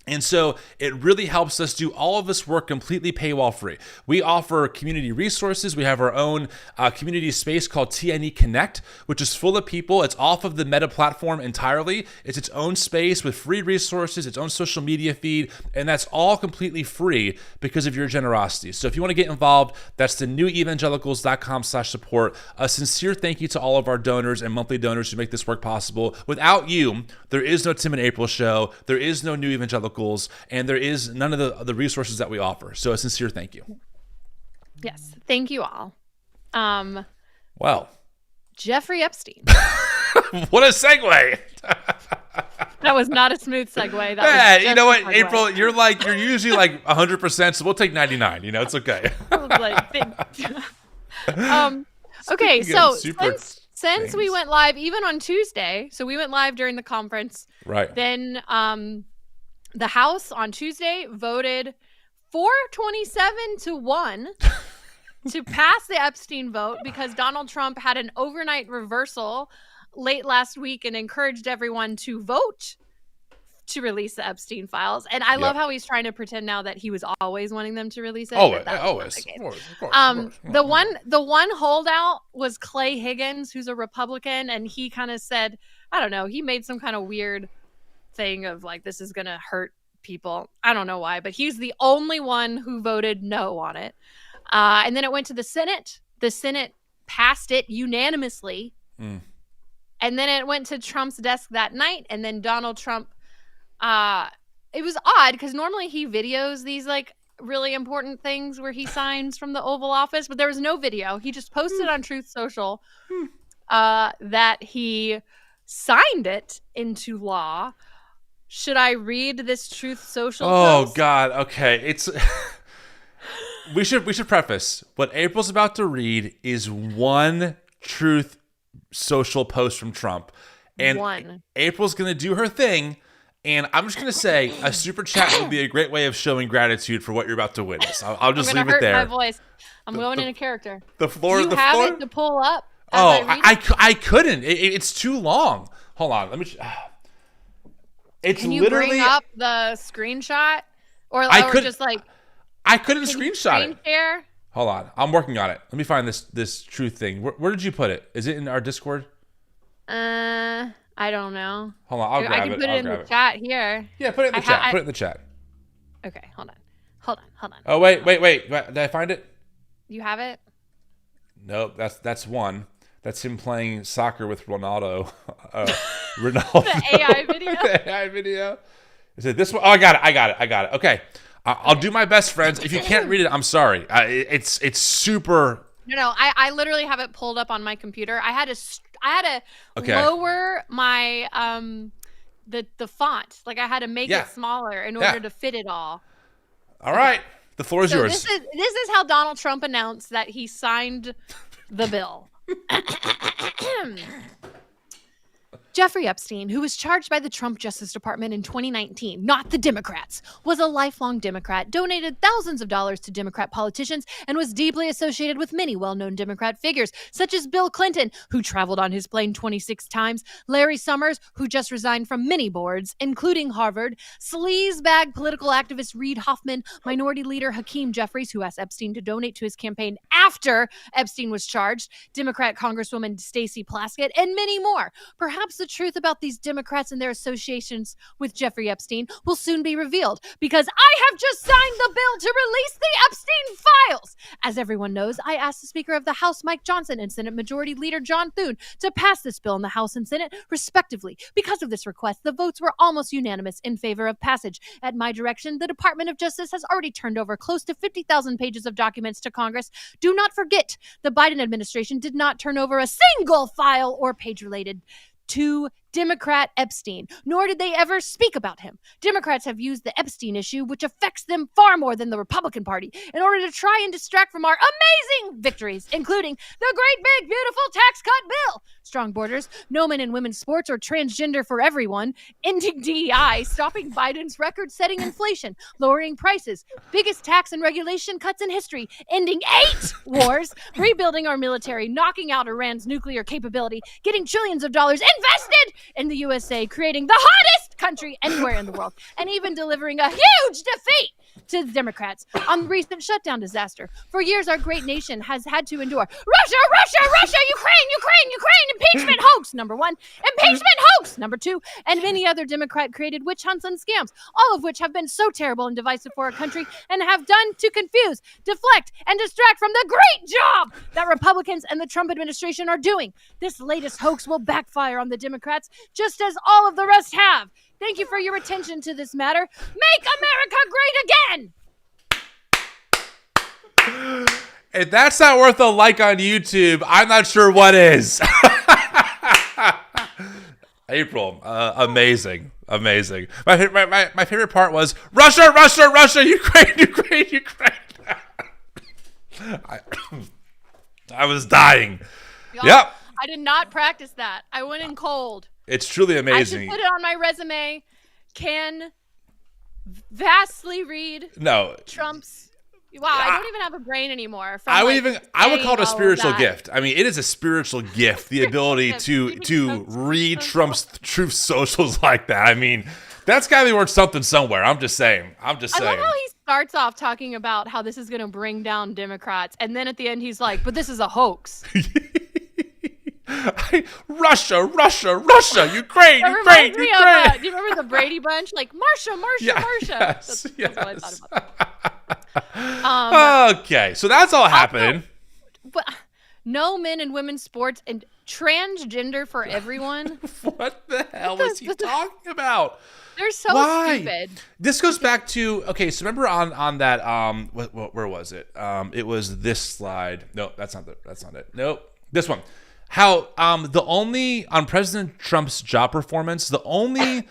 And so it really helps us do all of this work completely paywall free. We offer community resources. We have our own community space called TNE Connect, which is full of people. It's off of the Meta platform entirely. It's its own space with free resources, its own social media feed, and that's all completely free because of your generosity. So if you want to get involved, that's the newevangelicals.com/support. A sincere thank you to all of our donors and monthly donors who make this work possible. Without you, there is no Tim and April show. There is no New Evangelicals. And there is none of the resources that we offer. So a sincere thank you. Yes, thank you all. Well, Jeffrey Epstein. What a segue. That was not a smooth segue. Yeah, you know what, April, you're usually like 100%, so we'll take 99. You know, it's okay. I was like, okay, so since we went live even on Tuesday, so we went live during the conference. Right. Then the House on Tuesday voted 427-1 to pass the Epstein vote because Donald Trump had an overnight reversal late last week and encouraged everyone to vote to release the Epstein files. And I love how he's trying to pretend now that he was always wanting them to release it. Always. The one holdout was Clay Higgins, who's a Republican, and he kind of said, I don't know, he made some kind of weird thing of like, this is gonna hurt people. I don't know why, but he's the only one who voted no on it. And then it went to the Senate. The Senate passed it unanimously. And then it went to Trump's desk that night. And then Donald Trump, it was odd because normally he videos these like really important things where he signs from the Oval Office, but there was no video. He just posted on Truth Social that he signed it into law. Should I read this Truth Social post? God. Okay. It's we should preface what April's about to read is one Truth Social post from Trump. And April's going to do her thing. And I'm just going to say a super chat would be a great way of showing gratitude for what you're about to witness. I'll just leave it there. My voice. I'm going into character. The floor. Do you have it to pull up? I couldn't. It's too long. Hold on. Let me. Can you bring up the screenshot, or just like I couldn't screenshot it. Share? Hold on, I'm working on it. Let me find this truth thing. Where did you put it? Is it in our Discord? I don't know. Hold on, I'll grab it. I can put it in the chat here. Yeah, put it in the chat. Put it in the chat. Okay, hold on. Oh wait. Did I find it? You have it? Nope. That's one. That's him playing soccer with Ronaldo. Ronaldo. The AI video. The AI video. Is it this one? Oh, I got it. Okay. I'll do my best, friends. If you can't read it, I'm sorry. It's super. No. I literally have it pulled up on my computer. I had to lower my the font. Like I had to make it smaller in order to fit it all. All right. The floor is yours. This is how Donald Trump announced that he signed the bill. Jeffrey Epstein, who was charged by the Trump Justice Department in 2019, not the Democrats, was a lifelong Democrat, donated thousands of dollars to Democrat politicians, and was deeply associated with many well-known Democrat figures, such as Bill Clinton, who traveled on his plane 26 times, Larry Summers, who just resigned from many boards, including Harvard, sleazebag political activist Reid Hoffman, Minority Leader Hakeem Jeffries, who asked Epstein to donate to his campaign after Epstein was charged, Democrat Congresswoman Stacey Plaskett, and many more. Perhaps the truth about these Democrats and their associations with Jeffrey Epstein will soon be revealed, because I have just signed the bill to release the Epstein files. As everyone knows, I asked the Speaker of the House, Mike Johnson, and Senate Majority Leader John Thune to pass this bill in the House and Senate, respectively. Because of this request, the votes were almost unanimous in favor of passage. At my direction, the Department of Justice has already turned over close to 50,000 pages of documents to Congress. Do not forget, the Biden administration did not turn over a single file or page related to Democrat Epstein, nor did they ever speak about him. Democrats have used the Epstein issue, which affects them far more than the Republican Party, in order to try and distract from our amazing victories, including the great big beautiful tax cut bill, strong borders, no men and women's sports or transgender for everyone, ending DEI, stopping Biden's record-setting inflation, lowering prices, biggest tax and regulation cuts in history, ending 8 wars, rebuilding our military, knocking out Iran's nuclear capability, getting trillions of dollars invested in the USA, creating the hottest country anywhere in the world, and even delivering a huge defeat to the Democrats on the recent shutdown disaster. For years, our great nation has had to endure Russia, Ukraine, impeachment hoax, number one, impeachment hoax, number two, and many other Democrat-created witch hunts and scams, all of which have been so terrible and divisive for our country and have done to confuse, deflect, and distract from the great job that Republicans and the Trump administration are doing. This latest hoax will backfire on the Democrats, just as all of the rest have. Thank you for your attention to this matter. Make America great again! If that's not worth a like on YouTube, I'm not sure what is. April, amazing. My favorite part was Russia, Ukraine. I was dying. Y'all, Yep. I did not practice that. I went in cold. It's truly amazing. I should put it on my resume. Can vastly read Trump's. Wow, I don't even have a brain anymore. I would call it a spiritual gift. I mean, it is a spiritual gift, the ability to read Trump's Truth Socials like that. I mean, that's got to be worth something somewhere. I'm just saying. I love how he starts off talking about how this is going to bring down Democrats, and then at the end he's like, "But this is a hoax." Russia, Ukraine. Of, do you remember the Brady Bunch? Like Marsha. Yes. That's what I thought about. Okay, so that's all happening. But no men and women's sports and transgender for everyone. What the hell is he talking about? They're so stupid. This goes back to so remember on that where was it? It was this slide. No, that's not it. Nope, this one. How the only on President Trump's job performance, the only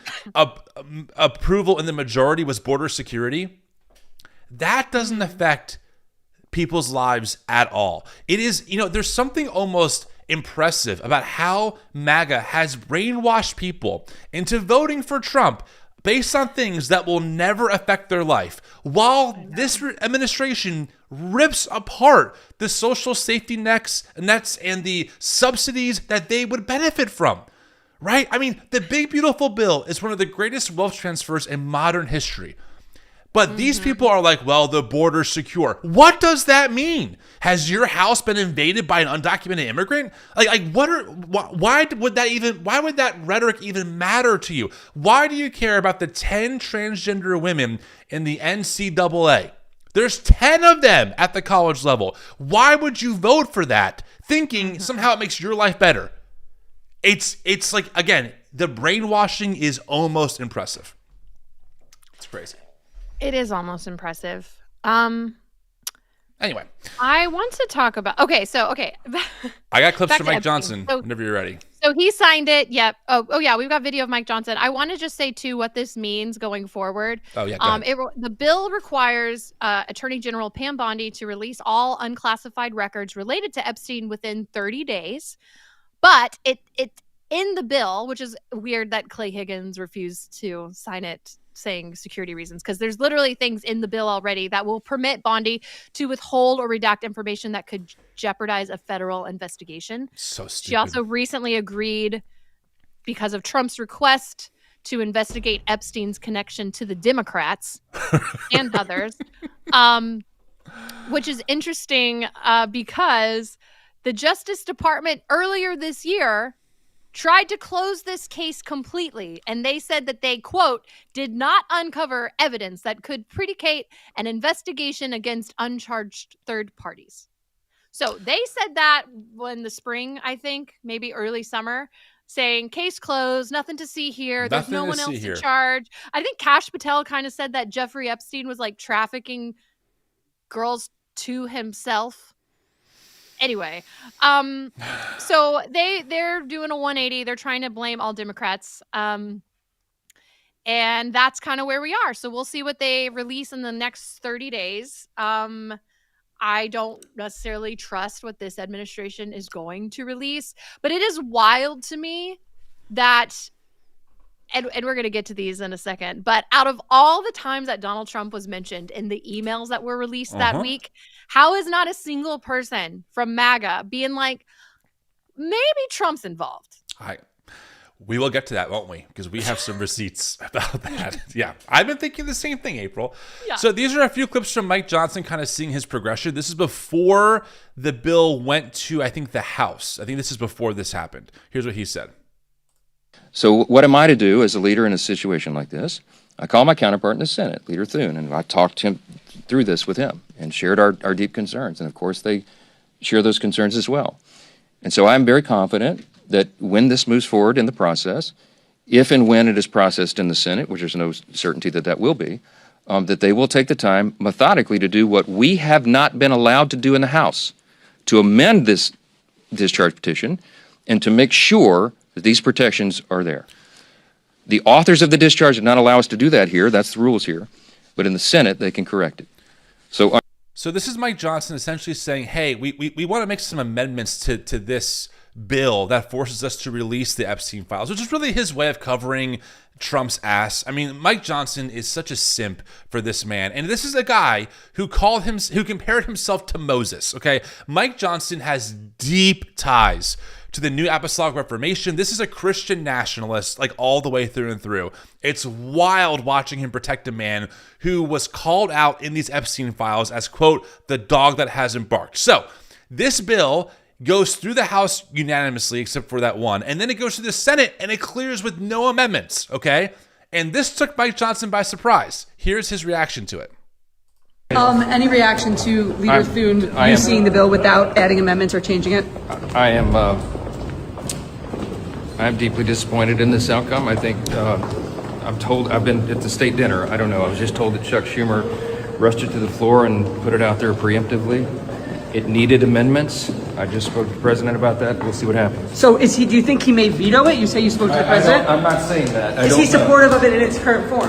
approval in the majority was border security. That doesn't affect people's lives at all. It is, there's something almost impressive about how MAGA has brainwashed people into voting for Trump based on things that will never affect their life, while this administration rips apart the social safety nets and the subsidies that they would benefit from, right? I mean, the big, beautiful bill is one of the greatest wealth transfers in modern history. But these people are like, well, the border's secure. What does that mean? Has your house been invaded by an undocumented immigrant? Why would that rhetoric even matter to you? Why do you care about the 10 transgender women in the NCAA? There's 10 of them at the college level. Why would you vote for that, thinking somehow it makes your life better? It's like, again, the brainwashing is almost impressive. It's crazy. It is almost impressive. Anyway, I want to talk about. Okay. I got clips from Mike Johnson. Whenever you're ready. So he signed it. Yep. Oh yeah. We've got video of Mike Johnson. I want to just say too what this means going forward. Oh yeah. Go ahead. The bill requires Attorney General Pam Bondi to release all unclassified records related to Epstein within 30 days, but it in the bill, which is weird that Clay Higgins refused to sign it, saying security reasons, because there's literally things in the bill already that will permit Bondi to withhold or redact information that could jeopardize a federal investigation. So stupid. She also recently agreed, because of Trump's request, to investigate Epstein's connection to the Democrats and others, which is interesting because the Justice Department earlier this year tried to close this case completely, and they said that they, quote, did not uncover evidence that could predicate an investigation against uncharged third parties. So they said that in the spring, I think, maybe early summer, saying case closed, nothing to see here. There's no one else to charge. I think Kash Patel kind of said that Jeffrey Epstein was like trafficking girls to himself. Anyway, so they're doing a 180. They're trying to blame all Democrats. And that's kind of where we are. So we'll see what they release in the next 30 days. I don't necessarily trust what this administration is going to release, but it is wild to me that, and we're going to get to these in a second, but out of all the times that Donald Trump was mentioned in the emails that were released that week, how is not a single person from MAGA being like, maybe Trump's involved? We will get to that, won't we? Because we have some receipts about that. Yeah, I've been thinking the same thing, April. Yeah. So these are a few clips from Mike Johnson kind of seeing his progression. This is before the bill went to, I think, the House. I think this is before this happened. Here's what he said. So what am I to do as a leader in a situation like this? I call my counterpart in the Senate, Leader Thune, and I talked him through this with him and shared our deep concerns. And of course, they share those concerns as well. And so I'm very confident that when this moves forward in the process, if and when it is processed in the Senate, which there's no certainty that that will be, that they will take the time methodically to do what we have not been allowed to do in the House, to amend this discharge petition and to make sure that these protections are there. The authors of the discharge did not allow us to do that here. That's the rules here. But in the Senate, they can correct it. So this is Mike Johnson essentially saying, hey, we want to make some amendments to this bill that forces us to release the Epstein files, which is really his way of covering Trump's ass. I mean, Mike Johnson is such a simp for this man. And this is a guy who compared himself to Moses, okay? Mike Johnson has deep ties to the New Apostolic Reformation. This is a Christian nationalist, like all the way through and through. It's wild watching him protect a man who was called out in these Epstein files as, quote, the dog that hasn't barked. So this bill goes through the House unanimously, except for that one, and then it goes to the Senate and it clears with no amendments, okay? And this took Mike Johnson by surprise. Here's his reaction to it. Any reaction to Leader Thune seeing the bill without adding amendments or changing it? I'm deeply disappointed in this outcome. I think I've been at the state dinner. I don't know. I was just told that Chuck Schumer rushed it to the floor and put it out there preemptively. It needed amendments. I just spoke to the president about that. We'll see what happens. So do you think he may veto it? You say you spoke to the president? I'm not saying that. Is he supportive of it in its current form?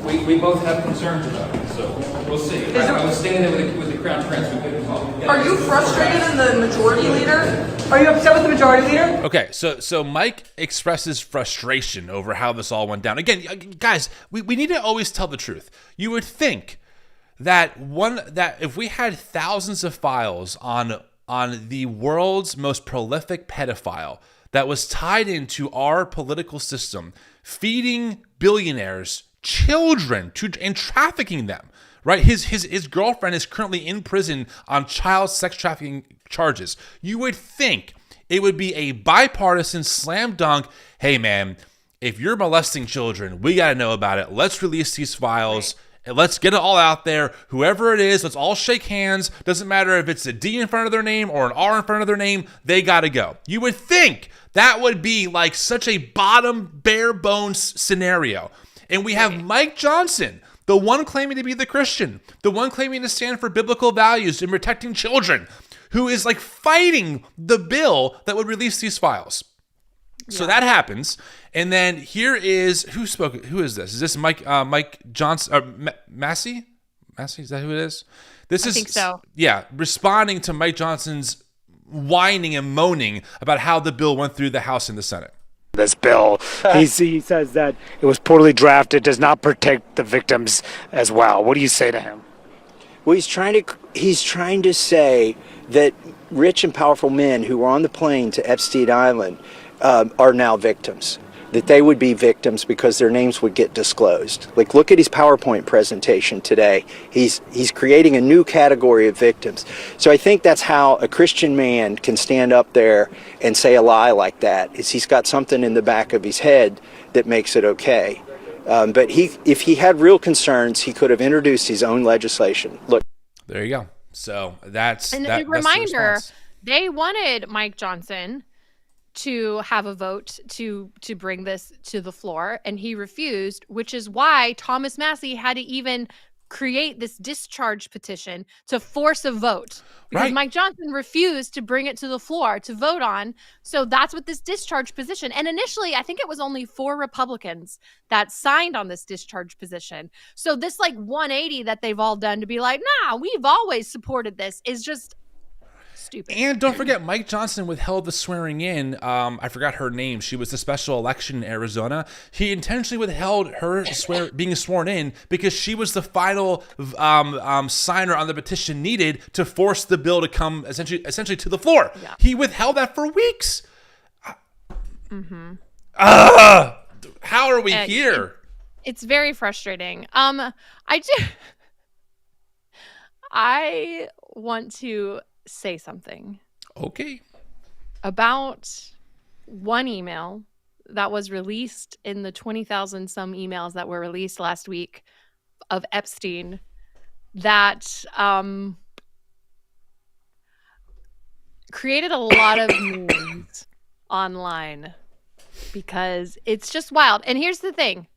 We both have concerns about it, so we'll see. I was standing there with the Crown Prince. We couldn't call. Are you frustrated in the majority leader? Are you upset with the majority leader? Okay, so Mike expresses frustration over how this all went down. Again, guys, we need to always tell the truth. You would think that if we had thousands of files on the world's most prolific pedophile that was tied into our political system, feeding billionaires children and trafficking them, right? His girlfriend is currently in prison on child sex trafficking charges. You would think it would be a bipartisan slam dunk. Hey man, if you're molesting children, we got to know about it. Let's release these files. And let's get it all out there. Whoever it is, let's all shake hands. Doesn't matter if it's a D in front of their name or an R in front of their name, they got to go. You would think that would be like such a bottom bare bones scenario. And we have Mike Johnson, the one claiming to be the Christian, the one claiming to stand for biblical values and protecting children, who is like fighting the bill that would release these files. So that happens, and then here is who spoke. Who is this? Is this Mike Johnson? Massey? Massey? Is that who it is? I think so. Yeah, responding to Mike Johnson's whining and moaning about how the bill went through the House and the Senate. This bill, he says that it was poorly drafted, does not protect the victims as well. What do you say to him? Well, he's trying to say that rich and powerful men who were on the plane to Epstein Island are now victims, that they would be victims because their names would get disclosed. Like, look at his PowerPoint presentation today. He's creating a new category of victims. So I think that's how a Christian man can stand up there and say a lie like that, is he's got something in the back of his head that makes it okay. But if he had real concerns, he could have introduced his own legislation. Look. There you go. So that's a reminder, they wanted Mike Johnson to have a vote to bring this to the floor, and he refused, which is why Thomas Massey had to even create this discharge petition to force a vote, because Mike Johnson refused to bring it to the floor to vote on. So that's what this discharge position. And initially, I think it was only 4 Republicans that signed on this discharge position. So this like 180 that they've all done to be like, nah, we've always supported this is just stupid. And don't forget, Mike Johnson withheld the swearing in. I forgot her name. She was the special election in Arizona. He intentionally withheld her being sworn in because she was the final signer on the petition needed to force the bill to come essentially to the floor. Yeah. He withheld that for weeks. Mm-hmm. How are we here? It's very frustrating. I want to say something. Okay. About one email that was released in the 20,000 some emails that were released last week of Epstein that created a lot of memes online because it's just wild. And here's the thing.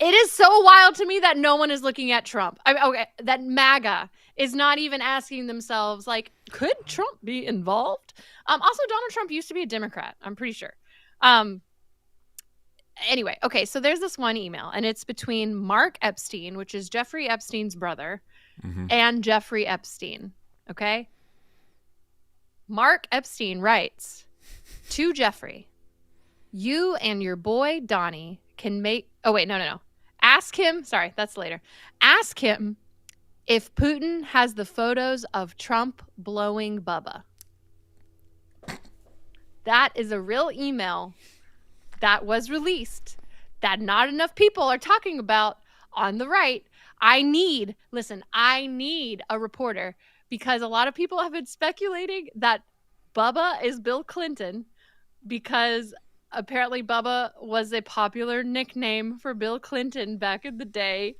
It is so wild to me that no one is looking at Trump. That MAGA is not even asking themselves, like, could Trump be involved? Also, Donald Trump used to be a Democrat, I'm pretty sure. Anyway, okay, so there's this one email, and it's between Mark Epstein, which is Jeffrey Epstein's brother, and Jeffrey Epstein, okay? Mark Epstein writes, to Jeffrey, you and your boy Donnie can make... Oh, wait, no. Ask him... Sorry, that's later. Ask him if Putin has the photos of Trump blowing Bubba. That is a real email that was released that not enough people are talking about on the right. I need a reporter because a lot of people have been speculating that Bubba is Bill Clinton because apparently Bubba was a popular nickname for Bill Clinton back in the day.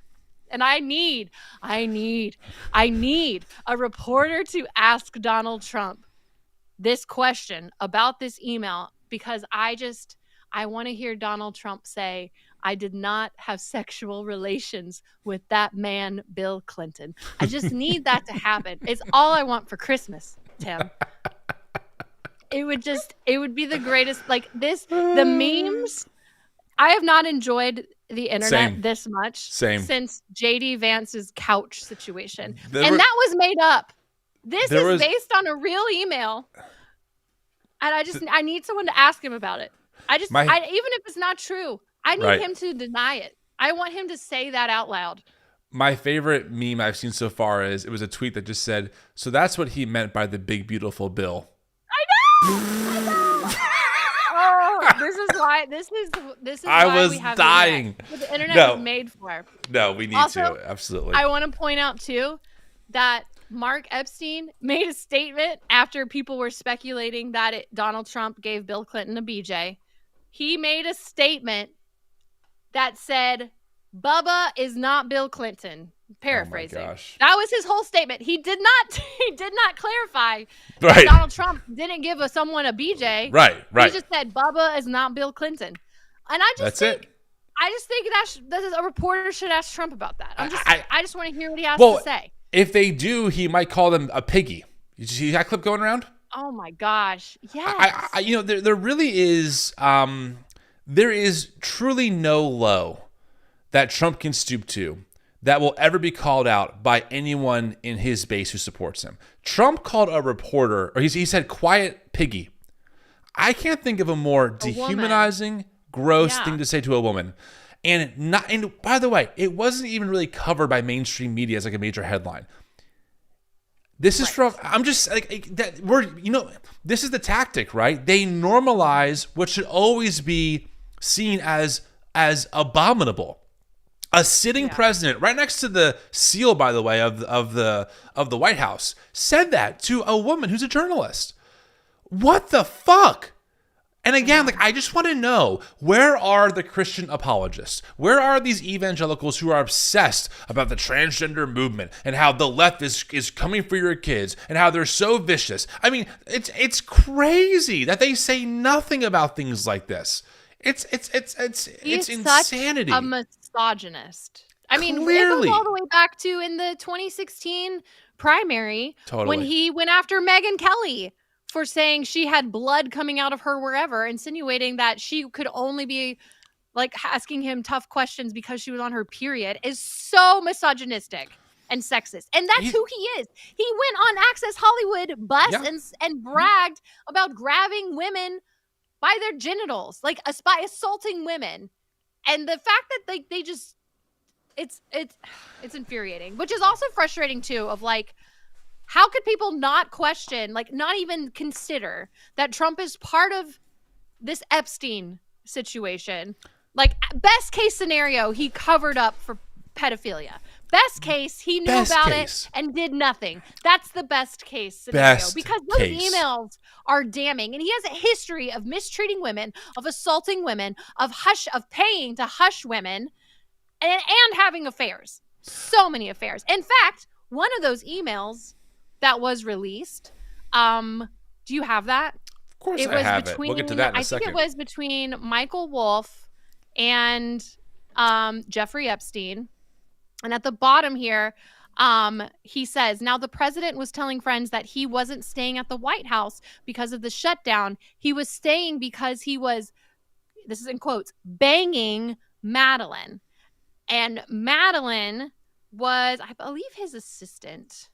And I need a reporter to ask Donald Trump this question about this email because I want to hear Donald Trump say, I did not have sexual relations with that man, Bill Clinton. I just need that to happen. It's all I want for Christmas, Tim. It would be the greatest, like this, the memes. I have not enjoyed the internet this much since JD Vance's couch situation. That was made up. This is based on a real email. And I need someone to ask him about it. Even if it's not true, I need him to deny it. I want him to say that out loud. My favorite meme I've seen so far is it was a tweet that just said, so that's what he meant by the big, beautiful bill. I know. Oh, this is why I was we have dying. The internet is made for. No, we need to. Absolutely. I want to point out too that Mark Epstein made a statement after people were speculating that Donald Trump gave Bill Clinton a BJ. He made a statement that said, Bubba is not Bill Clinton. Paraphrasing. Oh my gosh. That was his whole statement. He did not clarify that Donald Trump didn't give someone a BJ. Right. He just said Bubba is not Bill Clinton. And I just think that a reporter should ask Trump about that. I just want to hear what he has to say. If they do, he might call them a piggy. You see that clip going around? Oh my gosh. Yes. There really is there is truly no low that Trump can stoop to that will ever be called out by anyone in his base who supports him. Trump called a reporter, or he said quiet piggy. I can't think of a more dehumanizing, gross thing to say to a woman. And by the way, it wasn't even really covered by mainstream media as like a major headline. This is from, I'm just like, this is the tactic, right? They normalize what should always be seen as abominable. A sitting president, right next to the seal, by the way, of the White House, said that to a woman who's a journalist. What the fuck? And again, I just want to know, where are the Christian apologists? Where are these evangelicals who are obsessed about the transgender movement and how the left is coming for your kids and how they're so vicious? I mean, it's crazy that they say nothing about things like this. It's insanity. Such a misogynist. I mean, Clearly. it goes all the way back to in the 2016 primary when he went after Megyn Kelly for saying she had blood coming out of her wherever, insinuating that she could only be like asking him tough questions because she was on her period, is so misogynistic and sexist. And that's who he is. He went on Access Hollywood bus and bragged about grabbing women by their genitals, like by assaulting women. And the fact that they just, it's infuriating, which is also frustrating too, of like, how could people not question, like not even consider that Trump is part of this Epstein situation, like best case scenario, he covered up for pedophilia. Best case, he knew about it and did nothing. That's the best case scenario because those emails are damning. And he has a history of mistreating women, of assaulting women, of paying to hush women, and having affairs. So many affairs. In fact, one of those emails that was released, do you have that? Of course I have it. We'll get to that in a second. I think it was between Michael Wolff and Jeffrey Epstein. And at the bottom here, he says, now the president was telling friends that he wasn't staying at the White House because of the shutdown. He was staying because he was, this is in quotes, banging Madeleine. And Madeleine was, I believe, his assistant.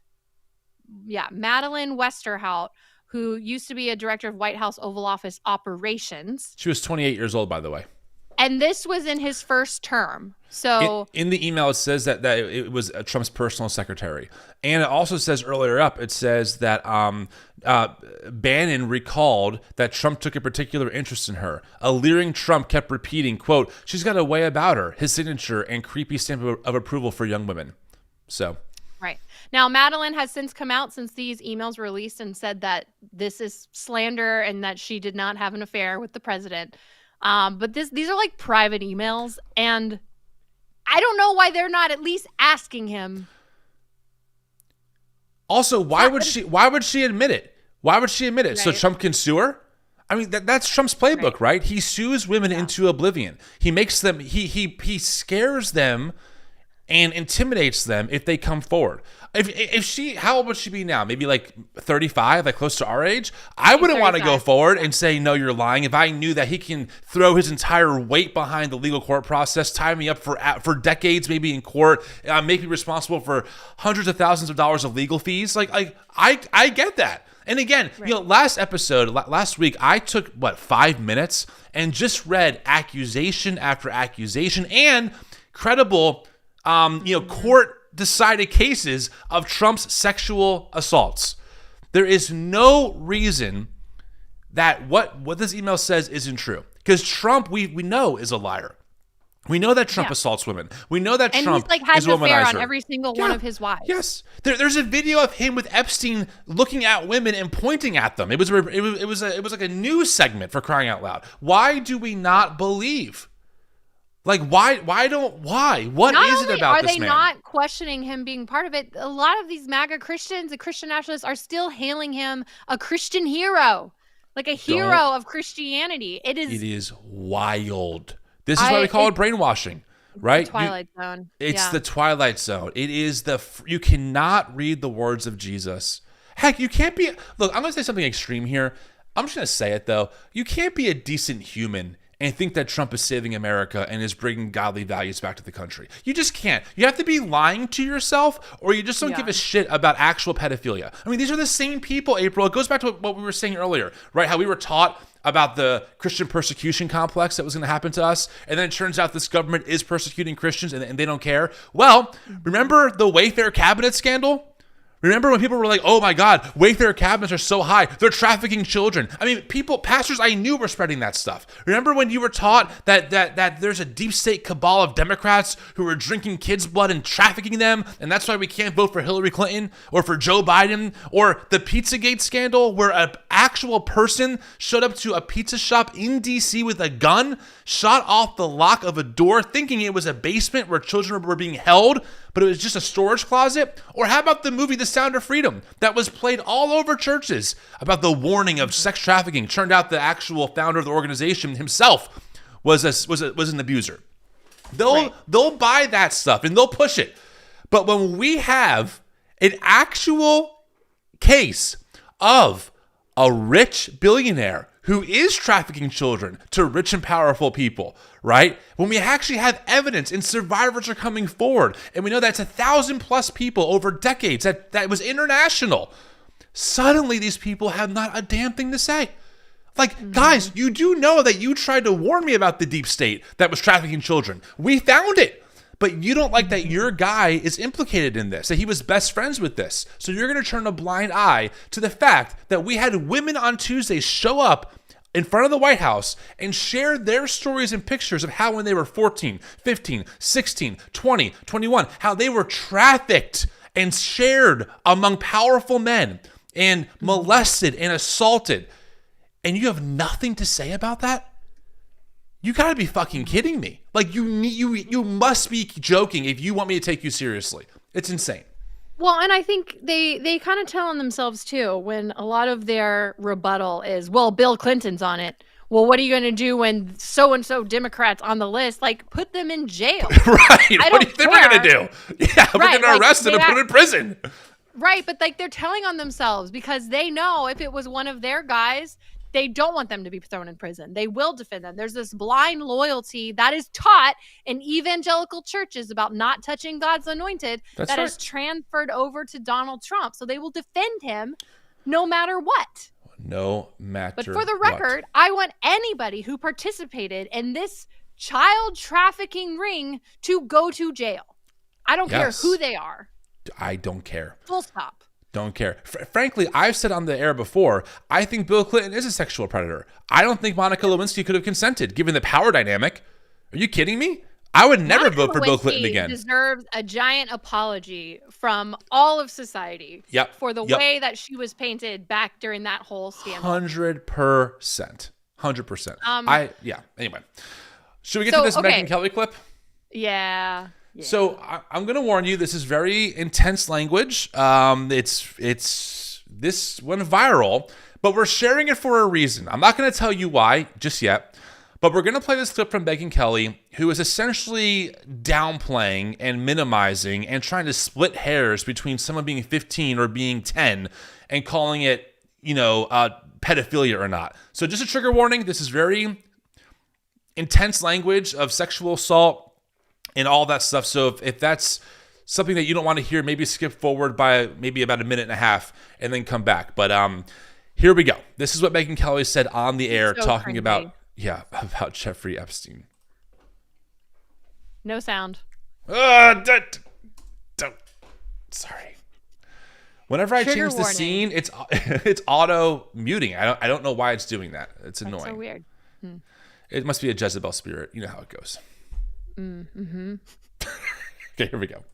Yeah, Madeleine Westerhout, who used to be a director of White House Oval Office operations. She was 28 years old, by the way. And this was in his first term. So in the email, it says that it was Trump's personal secretary. And it also says earlier up, it says that Bannon recalled that Trump took a particular interest in her. A leering Trump kept repeating, quote, she's got a way about her, his signature, and creepy stamp of approval for young women. So... Right. Now, Madeleine has since come out since these emails were released and said that this is slander and that she did not have an affair with the president. But these are like private emails, and I don't know why they're not at least asking him. Also, why would she admit it? Why would she admit it? Right. So Trump can sue her? I mean, that's Trump's playbook, right? He sues women into oblivion. He makes them, he scares them and intimidates them if they come forward. If she, how old would she be now? Maybe like 35, like close to our age? I wouldn't want to go forward and say, no, you're lying. If I knew that he can throw his entire weight behind the legal court process, tie me up for decades, maybe in court, make me responsible for hundreds of thousands of dollars of legal fees. Like I get that. And again, last week, I took 5 minutes and just read accusation after accusation and credible court-decided cases of Trump's sexual assaults. There is no reason that what this email says isn't true. Because Trump, we know, is a liar. We know that Trump assaults women. We know that Trump has is a womanizer. And he's had an affair on every single one of his wives. Yes. There's a video of him with Epstein looking at women and pointing at them. It was like a news segment, for crying out loud. Why do we not believe? Like, why? What is it about this man? Are they not questioning him being part of it? A lot of these MAGA Christians and Christian nationalists are still hailing him a Christian hero, like a hero of Christianity. It is wild. This is why we call it brainwashing, right? The Twilight Zone. It's the Twilight Zone. It is you cannot read the words of Jesus. Heck, you can't be, look, I'm going to say something extreme here. I'm just going to say it though. You can't be a decent human and think that Trump is saving America and is bringing godly values back to the country. You just can't. You have to be lying to yourself, or you just don't give a shit about actual pedophilia. I mean, these are the same people, April. It goes back to what we were saying earlier, right? How we were taught about the Christian persecution complex that was going to happen to us, and then it turns out this government is persecuting Christians and they don't care. Well, remember the Wayfair cabinet scandal? Remember when people were like, oh my God, Wayfair cabinets are so high, they're trafficking children. I mean, pastors I knew were spreading that stuff. Remember when you were taught that there's a deep state cabal of Democrats who are drinking kids' blood and trafficking them, and that's why we can't vote for Hillary Clinton or for Joe Biden? Or the Pizzagate scandal where an actual person showed up to a pizza shop in DC with a gun, shot off the lock of a door thinking it was a basement where children were being held, but it was just a storage closet? Or how about the movie The Sound of Freedom that was played all over churches about the warning of sex trafficking? Turned out the actual founder of the organization himself was an abuser. They'll buy that stuff and they'll push it. But when we have an actual case of a rich billionaire who is trafficking children to rich and powerful people, right? When we actually have evidence and survivors are coming forward, and we know that's 1,000+ people over decades, that was international, suddenly these people have not a damn thing to say. Like, guys, you do know that you tried to warn me about the deep state that was trafficking children. We found it. But you don't like that your guy is implicated in this, that he was best friends with this. So you're going to turn a blind eye to the fact that we had women on Tuesday show up in front of the White House and shared their stories and pictures of how when they were 14, 15, 16, 20, 21, how they were trafficked and shared among powerful men and molested and assaulted. And you have nothing to say about that? You got to be fucking kidding me. Like, you must be joking if you want me to take you seriously. It's insane. Well, and I think they kind of tell on themselves too when a lot of their rebuttal is, well, Bill Clinton's on it. Well, what are you going to do when so-and-so Democrats on the list? Like, put them in jail. Right. What do you think we're going to do? Yeah, we're going to arrest them and put them in prison. Right, but like they're telling on themselves because they know if it was one of their guys, they don't want them to be thrown in prison. They will defend them. There's this blind loyalty that is taught in evangelical churches about not touching God's anointed that is transferred over to Donald Trump. So they will defend him no matter what. No matter But for the record, I want anybody who participated in this child trafficking ring to go to jail. I don't care who they are. I don't care. Full stop. Don't care. Frankly, I've said on the air before, I think Bill Clinton is a sexual predator. I don't think Monica Lewinsky could have consented, given the power dynamic. Are you kidding me? I would never vote for Bill Clinton again. Deserves a giant apology from all of society for the way that she was painted back during that whole scandal. 100%. 100%. Anyway. Should we get to this Megyn Kelly clip? Yeah. So I'm going to warn you, this is very intense language. It's this went viral, but we're sharing it for a reason. I'm not going to tell you why just yet, but we're going to play this clip from Megyn Kelly, who is essentially downplaying and minimizing and trying to split hairs between someone being 15 or being 10 and calling it, pedophilia or not. So just a trigger warning, this is very intense language of sexual assault and all that stuff. So if that's something that you don't want to hear, maybe skip forward by maybe about a minute and a half and then come back. But here we go. This is what Megyn Kelly said on the air talking about Jeffrey Epstein. No sound. Sorry. Whenever I change the scene, it's auto muting. I don't know why it's doing that. It's annoying. That's so weird. It must be a Jezebel spirit. You know how it goes. Mm-hmm. Okay, here we go.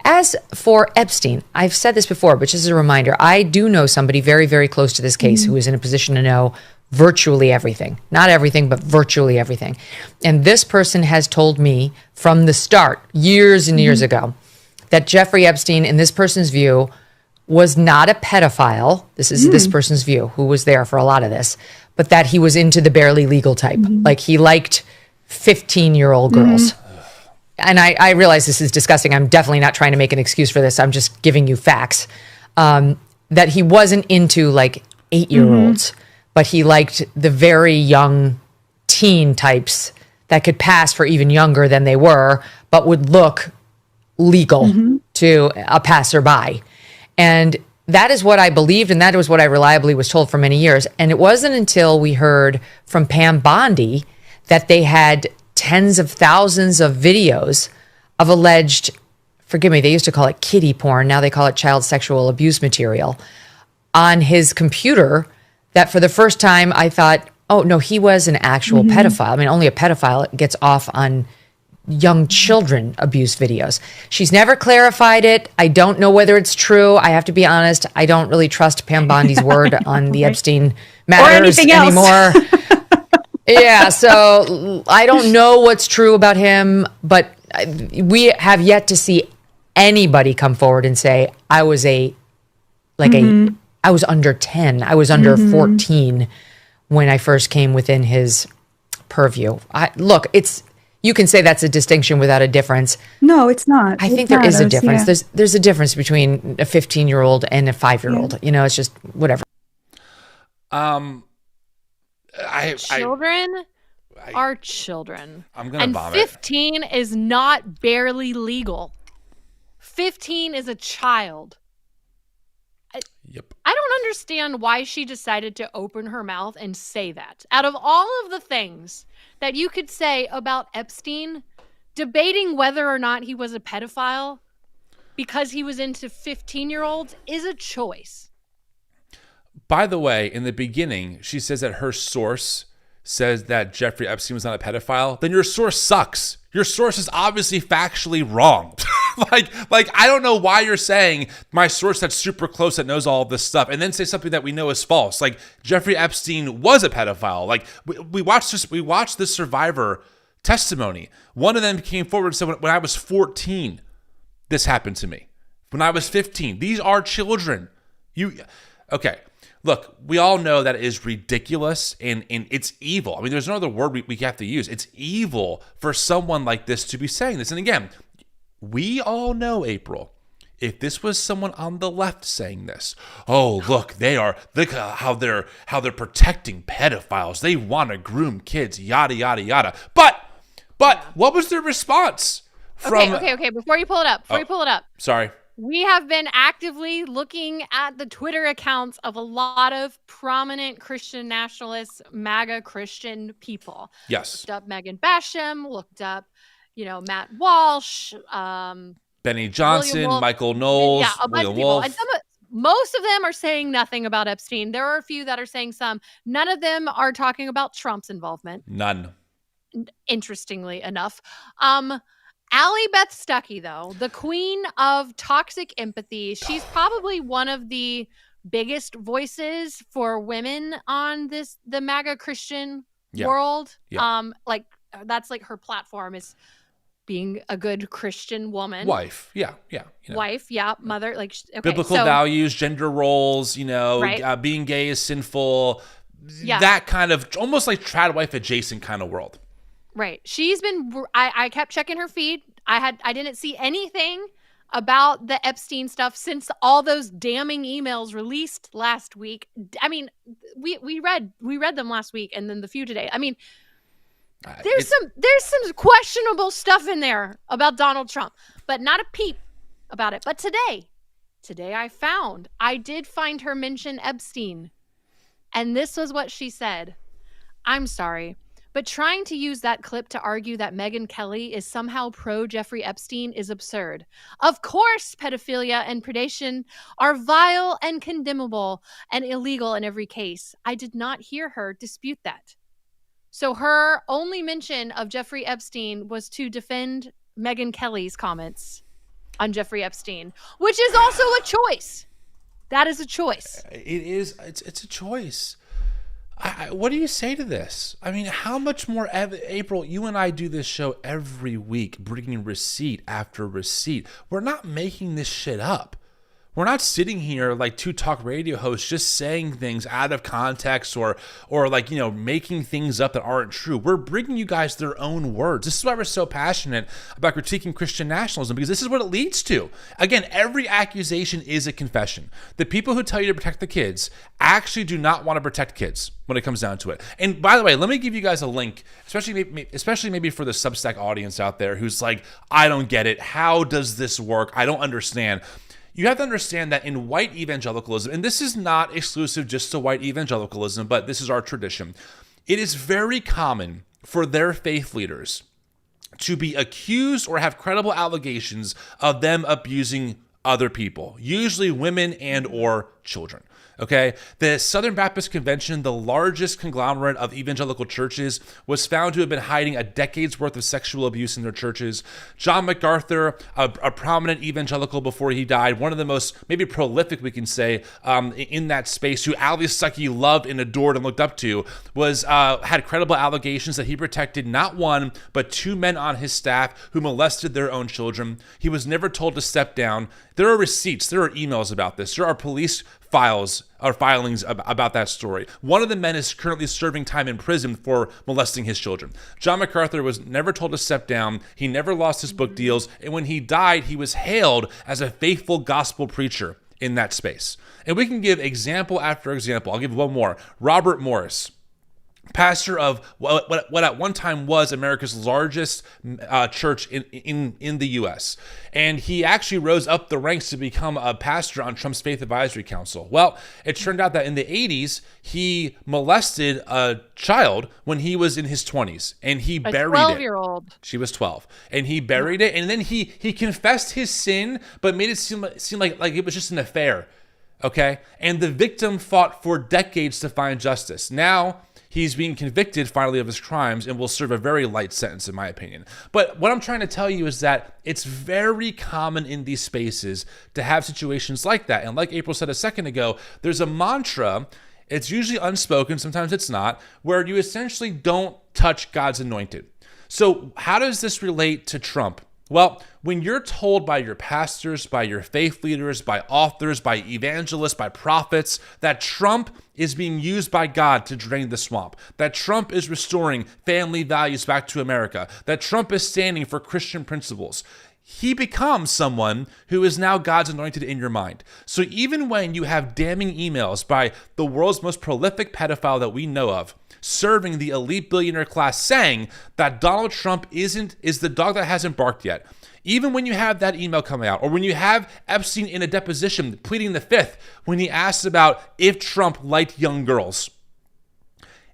As for Epstein, I've said this before, but just as a reminder, I do know somebody very, very close to this case who is in a position to know virtually everything. Not everything, but virtually everything. And this person has told me from the start, years and years ago, that Jeffrey Epstein, in this person's view, was not a pedophile. This is this person's view, who was there for a lot of this, but that he was into the barely legal type. Like he liked 15-year-old girls. And I realize this is disgusting. I'm definitely not trying to make an excuse for this. I'm just giving you facts. That he wasn't into like 8-year-olds, but he liked the very young teen types that could pass for even younger than they were, but would look legal to a passerby. And that is what I believed, and that was what I reliably was told for many years. And it wasn't until we heard from Pam Bondi that they had tens of thousands of videos of alleged, forgive me, they used to call it kiddie porn, now they call it child sexual abuse material, on his computer, that for the first time I thought, oh no, he was an actual pedophile. I mean, only a pedophile gets off on young children abuse videos. She's never clarified it. I don't know whether it's true. I have to be honest. I don't really trust Pam Bondi's word on the Epstein matters anymore. Yeah, so I don't know what's true about him, but we have yet to see anybody come forward and say, I was I was under 10, I was under 14 when I first came within his purview. Look, you can say that's a distinction without a difference. No, it's not. I think there is a difference. Yeah. There's a difference between a 15-year-old and a 5-year-old. Yeah. You know, it's just whatever. Children are children. I'm gonna vomit. 15 is not barely legal. 15 is a child. Yep. I don't understand why she decided to open her mouth and say that. Out of all of the things that you could say about Epstein, debating whether or not he was a pedophile because he was into 15-year-olds is a choice. By the way, in the beginning, she says that her source says that Jeffrey Epstein was not a pedophile. Then your source sucks. Your source is obviously factually wrong. like I don't know why you're saying my source that's super close that knows all of this stuff, and then say something that we know is false. Like Jeffrey Epstein was a pedophile. Like we watched this Survivor testimony. One of them came forward and said, when I was 14, this happened to me. When I was 15, these are children. Okay. Look, we all know that it is ridiculous and it's evil. I mean, there's no other word we have to use. It's evil for someone like this to be saying this. And again, we all know, April, if this was someone on the left saying this, oh, look how they're protecting pedophiles. They want to groom kids, yada, yada, yada. But what was their response from... Okay. Before you pull it up. Sorry. We have been actively looking at the Twitter accounts of a lot of prominent Christian nationalists, MAGA Christian people. Yes. Looked up Megan Basham, looked up, Matt Walsh, Benny Johnson, Michael Knowles, a bunch William of people. Wolf. And most of them are saying nothing about Epstein. There are a few that are saying some. None of them are talking about Trump's involvement. None. Interestingly enough. Allie Beth Stuckey, though, the queen of toxic empathy, she's probably one of the biggest voices for women on the MAGA Christian world. Yeah. That's like her platform is being a good Christian woman. Wife. Yeah. Wife. Yeah. Mother. Biblical values, gender roles, right. Being gay is sinful. Yeah. That kind of almost like trad wife adjacent kind of world. Right. She's been, I kept checking her feed. I didn't see anything about the Epstein stuff since all those damning emails released last week. I mean, we read them last week and then the few today. I mean, there's some questionable stuff in there about Donald Trump, but not a peep about it. But today I did find her mention Epstein. And this was what she said. I'm sorry, but trying to use that clip to argue that Megyn Kelly is somehow pro Jeffrey Epstein is absurd. Of course, pedophilia and predation are vile and condemnable and illegal in every case. I did not hear her dispute that. So her only mention of Jeffrey Epstein was to defend Megyn Kelly's comments on Jeffrey Epstein, which is also a choice. That is a choice. It is. It's a choice. What do you say to this? I mean, how much more, April, you and I do this show every week, bringing receipt after receipt. We're not making this shit up. We're not sitting here like two talk radio hosts just saying things out of context or making things up that aren't true. We're bringing you guys their own words. This is why we're so passionate about critiquing Christian nationalism, because this is what it leads to. Again, every accusation is a confession. The people who tell you to protect the kids actually do not want to protect kids when it comes down to it. And by the way, let me give you guys a link, especially maybe for the Substack audience out there who's like, I don't get it. How does this work? I don't understand. You have to understand that in white evangelicalism, and this is not exclusive just to white evangelicalism, but this is our tradition, it is very common for their faith leaders to be accused or have credible allegations of them abusing other people, usually women and or children. Okay, the Southern Baptist Convention, the largest conglomerate of evangelical churches, was found to have been hiding a decade's worth of sexual abuse in their churches. John MacArthur, a prominent evangelical before he died, one of the most maybe prolific, we can say, in that space, who Ali Stuckey loved and adored and looked up to, had credible allegations that he protected not one, but two men on his staff who molested their own children. He was never told to step down. There are receipts, there are emails about this. There are police filings about that story. One of the men is currently serving time in prison for molesting his children. John MacArthur was never told to step down. He never lost his book deals. And when he died, he was hailed as a faithful gospel preacher in that space. And we can give example after example. I'll give one more. Robert Morris, pastor of what at one time was America's largest church in the U.S. And he actually rose up the ranks to become a pastor on Trump's Faith Advisory Council. Well, it turned out that in the 80s, he molested a child when he was in his 20s, and he buried it. 12-year-old. She was 12. And he buried it, and then he confessed his sin, but made it seem like it was just an affair. okay? And the victim fought for decades to find justice. Now, he's being convicted finally of his crimes and will serve a very light sentence, in my opinion. But what I'm trying to tell you is that it's very common in these spaces to have situations like that. And like April said a second ago, there's a mantra, it's usually unspoken, sometimes it's not, where you essentially don't touch God's anointed. So how does this relate to Trump? Well, when you're told by your pastors, by your faith leaders, by authors, by evangelists, by prophets, that Trump is being used by God to drain the swamp, that Trump is restoring family values back to America, that Trump is standing for Christian principles, he becomes someone who is now God's anointed in your mind. So even when you have damning emails by the world's most prolific pedophile that we know of, serving the elite billionaire class, saying that Donald Trump is the dog that hasn't barked yet, even when you have that email coming out, or when you have Epstein in a deposition pleading the fifth when he asks about if Trump liked young girls,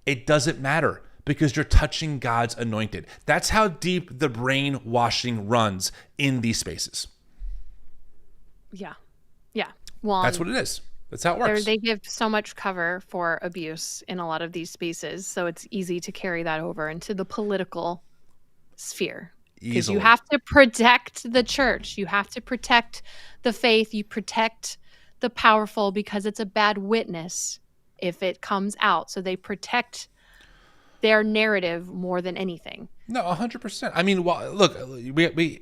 it doesn't matter, because you're touching God's anointed. That's how deep the brainwashing runs in these spaces. Yeah. Well, that's what it is. That's how it works. They give so much cover for abuse in a lot of these spaces, so it's easy to carry that over into the political sphere. Because you have to protect the church. You have to protect the faith. You protect the powerful, because it's a bad witness if it comes out. So they protect their narrative more than anything. No, 100%. I mean, well, look, we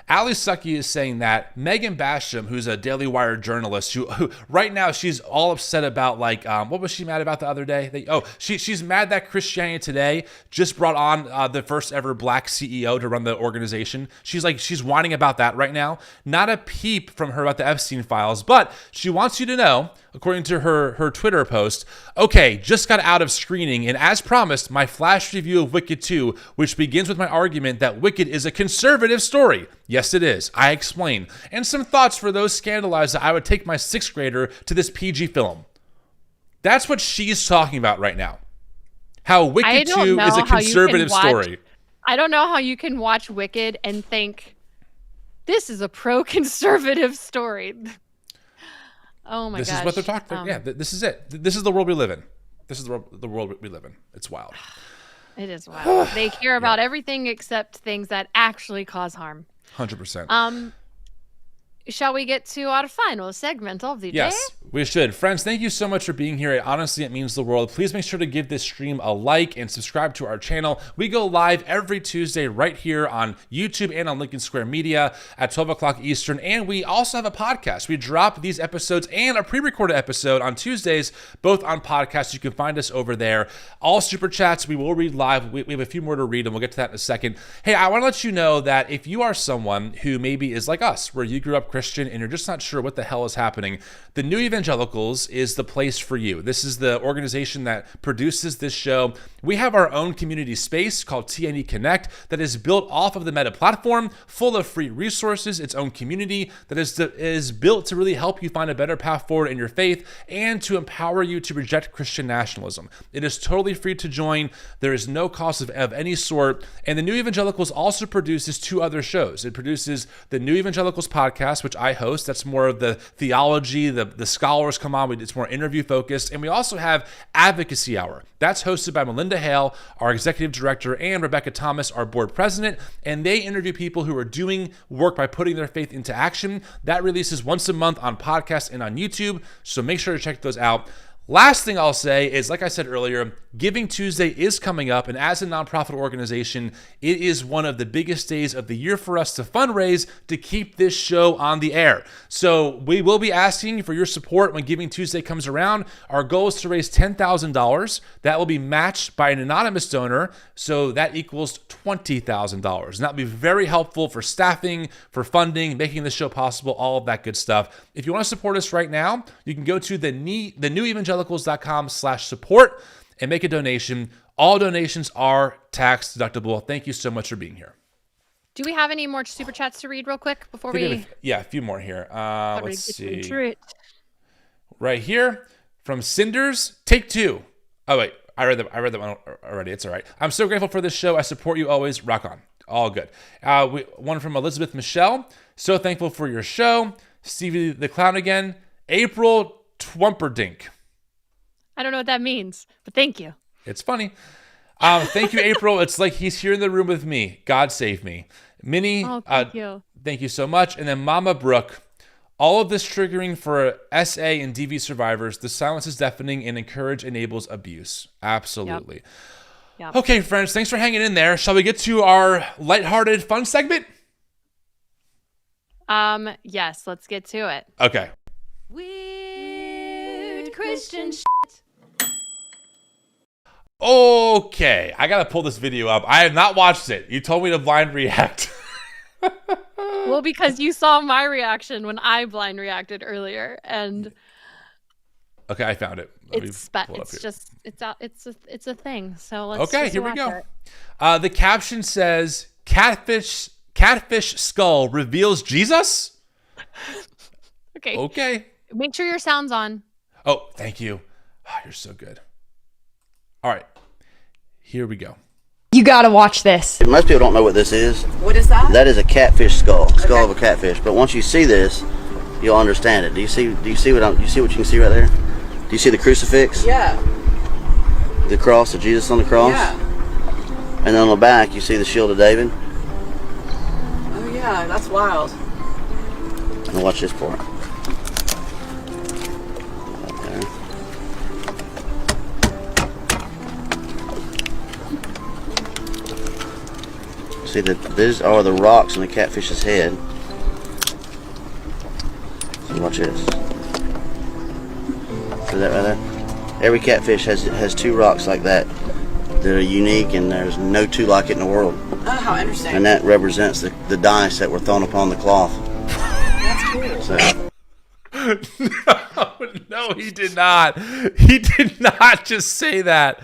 Ali Sucky is saying that Megan Basham, who's a Daily Wire journalist, who right now she's all upset about, like, what was she mad about the other day? She's mad that Christianity Today just brought on the first ever black CEO to run the organization. She's whining about that right now. Not a peep from her about the Epstein files, but she wants you to know, according to her Twitter post, okay, just got out of screening, and as promised, my flash review of Wicked 2, which begins with my argument that Wicked is a conservative story. Yes, it is. I explain. And some thoughts for those scandalized that I would take my sixth grader to this PG film. That's what she's talking about right now. How Wicked 2 is a conservative story. I don't know how you can watch Wicked and think, this is a pro-conservative story. Oh my gosh. This is what they're talking about. Yeah, this is it. This is the world we live in. This is the world we live in. It's wild. It is wild. They care about everything except things that actually cause harm. 100%. Shall we get to our final segment of the day? Yes, we should. Friends, thank you so much for being here. Honestly, it means the world. Please make sure to give this stream a like and subscribe to our channel. We go live every Tuesday right here on YouTube and on Lincoln Square Media at 12 o'clock Eastern. And we also have a podcast. We drop these episodes and a pre-recorded episode on Tuesdays, both on podcasts. You can find us over there. All super chats we will read live. We have a few more to read, and we'll get to that in a second. Hey, I want to let you know that if you are someone who maybe is like us, where you grew up Christian and you're just not sure what the hell is happening, the New Evangelicals is the place for you. This is the organization that produces this show. We have our own community space called TNE Connect that is built off of the Meta platform, full of free resources, its own community that is built to really help you find a better path forward in your faith and to empower you to reject Christian nationalism. It is totally free to join. There is no cost of any sort. And the New Evangelicals also produces two other shows. It produces the New Evangelicals podcast, which I host. That's more of the theology, the scholars come on. It's more interview focused. And we also have Advocacy Hour. That's hosted by Melinda Hale, our executive director, and Rebecca Thomas, our board president. And they interview people who are doing work by putting their faith into action. That releases once a month on podcast and on YouTube. So make sure to check those out. Last thing I'll say is, like I said earlier, Giving Tuesday is coming up, and as a nonprofit organization, it is one of the biggest days of the year for us to fundraise to keep this show on the air. So we will be asking for your support when Giving Tuesday comes around. Our goal is to raise $10,000. That will be matched by an anonymous donor, so that equals $20,000. And that will be very helpful for staffing, for funding, making the show possible, all of that good stuff. If you want to support us right now, you can go to the newevangelicals.com/support and make a donation. All donations are tax deductible. Thank you so much for being here. Do we have any more super chats to read real quick before we? Yeah, a few more here. Let's see. Right here from Cinders, take two. Oh wait, I read that one already. It's all right. I'm so grateful for this show. I support you always. Rock on. All good. One from Elizabeth Michelle. So thankful for your show. Stevie the Clown again. April Twomperdink. I don't know what that means, but thank you. It's funny. Thank you, April. It's like he's here in the room with me. God save me. Minnie, thank you. Thank you so much. And then Mama Brooke, all of this triggering for SA and DV survivors. The silence is deafening and enables abuse. Absolutely. Yep. Okay, friends, thanks for hanging in there. Shall we get to our lighthearted fun segment? Yes, let's get to it. Okay. Weird Christian shit. Okay, I gotta pull this video up. I have not watched it. You told me to blind react. Well, because you saw my reaction when I blind reacted earlier, and okay, I found it. It's a thing. So let's okay, just here we watch go. it. The caption says, "Catfish skull reveals Jesus." Okay. Okay. Make sure your sound's on. Oh, thank you. Oh, you're so good. All right, here we go. You gotta watch this. Most people don't know what this is. What is that? That is a catfish skull of a catfish. But once you see this, you'll understand it. Do you see what you can see right there? Do you see the crucifix? Yeah. The cross of Jesus on the cross? Yeah. And then on the back, you see the shield of David. Oh yeah, that's wild. And watch this part. See that these are the rocks on the catfish's head. So watch this. See that right there? Every catfish has two rocks like that that are unique, and there's no two like it in the world. Oh, how interesting. And that represents the dice that were thrown upon the cloth. That's cool. So. No, he did not. He did not just say that.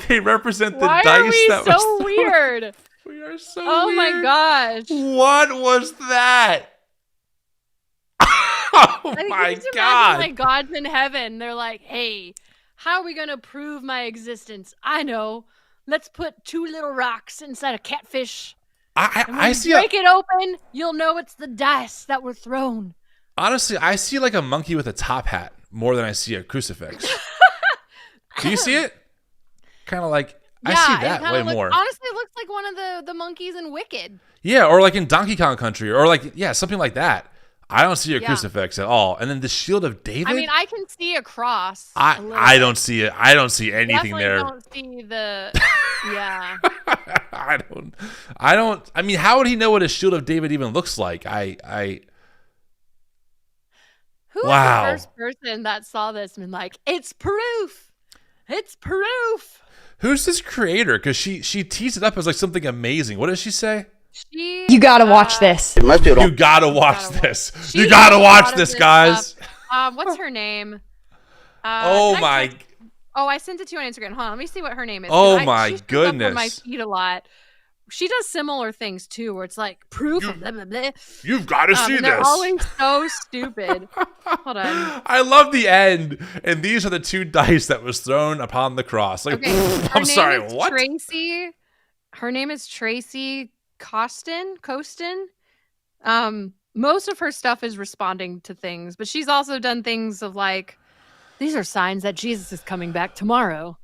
They represent the Why dice are we that so was weird? We are so oh weird. My gosh. What was that? Oh my God. Like God's in heaven. They're like, hey, how are we going to prove my existence? I know. Let's put two little rocks inside a catfish. I see. Break it open. You'll know it's the dice that were thrown. Honestly, I see like a monkey with a top hat more than I see a crucifix. Do you see it? Kind of like, I see that way more. Honestly, it looks like one of the monkeys in Wicked. Yeah, or like in Donkey Kong Country, or like, yeah, something like that. I don't see a crucifix at all. And then the shield of David? I mean, I can see a cross. I don't see it. I don't see anything there. I don't see the, yeah. I mean, how would he know what a shield of David even looks like? Who was the first person that saw this and been like, it's proof. It's proof. Who's this creator? Because she teased it up as like something amazing. What does she say? You gotta watch this. Most people don't. You gotta watch this. You gotta watch this, guys. What's her name? Oh my. I sent it to you on Instagram. Hold on, let me see what her name is. Oh my she goodness. Up on my feed a lot. She does similar things too, where it's like proof of blah, blah, blah. You've got to see this. They're always so stupid. Hold on. I love the end, and these are the two dice that was thrown upon the cross. Like, okay, I'm sorry, what? Tracy. Her name is Tracy Costin. Most of her stuff is responding to things, but she's also done things of like, these are signs that Jesus is coming back tomorrow.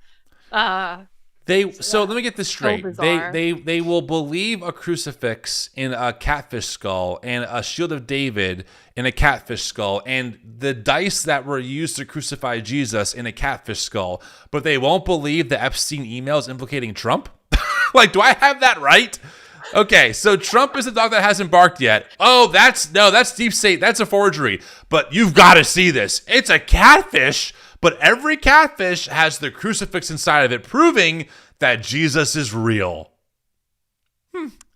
So let me get this straight. So they will believe a crucifix in a catfish skull and a shield of David in a catfish skull and the dice that were used to crucify Jesus in a catfish skull, but they won't believe the Epstein emails implicating Trump? Like, do I have that right? Okay, so Trump is the dog that hasn't barked yet. Oh, that's deep state. That's a forgery. But you've got to see this. It's a catfish. But every catfish has the crucifix inside of it, proving that Jesus is real.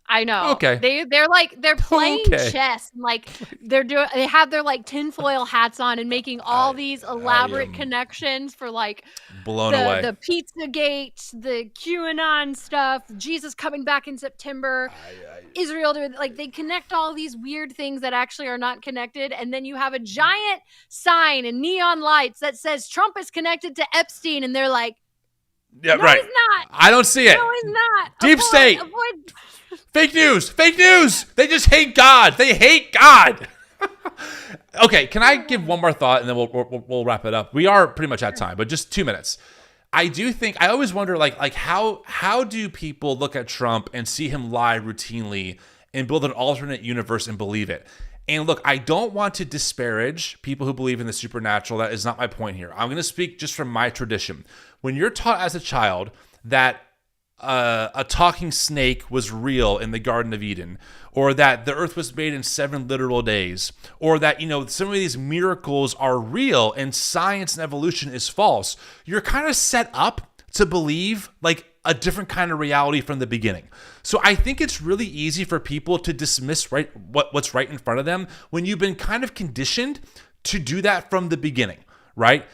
I know. Okay. They're playing chess. Like they have their like tinfoil hats on and making all these elaborate connections for like blown away. The Pizzagate, the QAnon stuff, Jesus coming back in September, Israel doing like they connect all these weird things that actually are not connected, and then you have a giant sign and neon lights that says Trump is connected to Epstein, and they're like, yeah, no, right. he's not. I don't see it. No, he's not. Deep state. Fake news. Fake news. They just hate God. They hate God. Okay, can I give one more thought and then we'll wrap it up? We are pretty much at time, but just 2 minutes. I do think I always wonder like how do people look at Trump and see him lie routinely and build an alternate universe and believe it? And look, I don't want to disparage people who believe in the supernatural. That is not my point here. I'm going to speak just from my tradition. When you're taught as a child that a talking snake was real in the Garden of Eden, or that the earth was made in 7 literal days, or that, some of these miracles are real and science and evolution is false, you're kind of set up to believe like a different kind of reality from the beginning. So I think it's really easy for people to dismiss what's right in front of them when you've been kind of conditioned to do that from the beginning, right?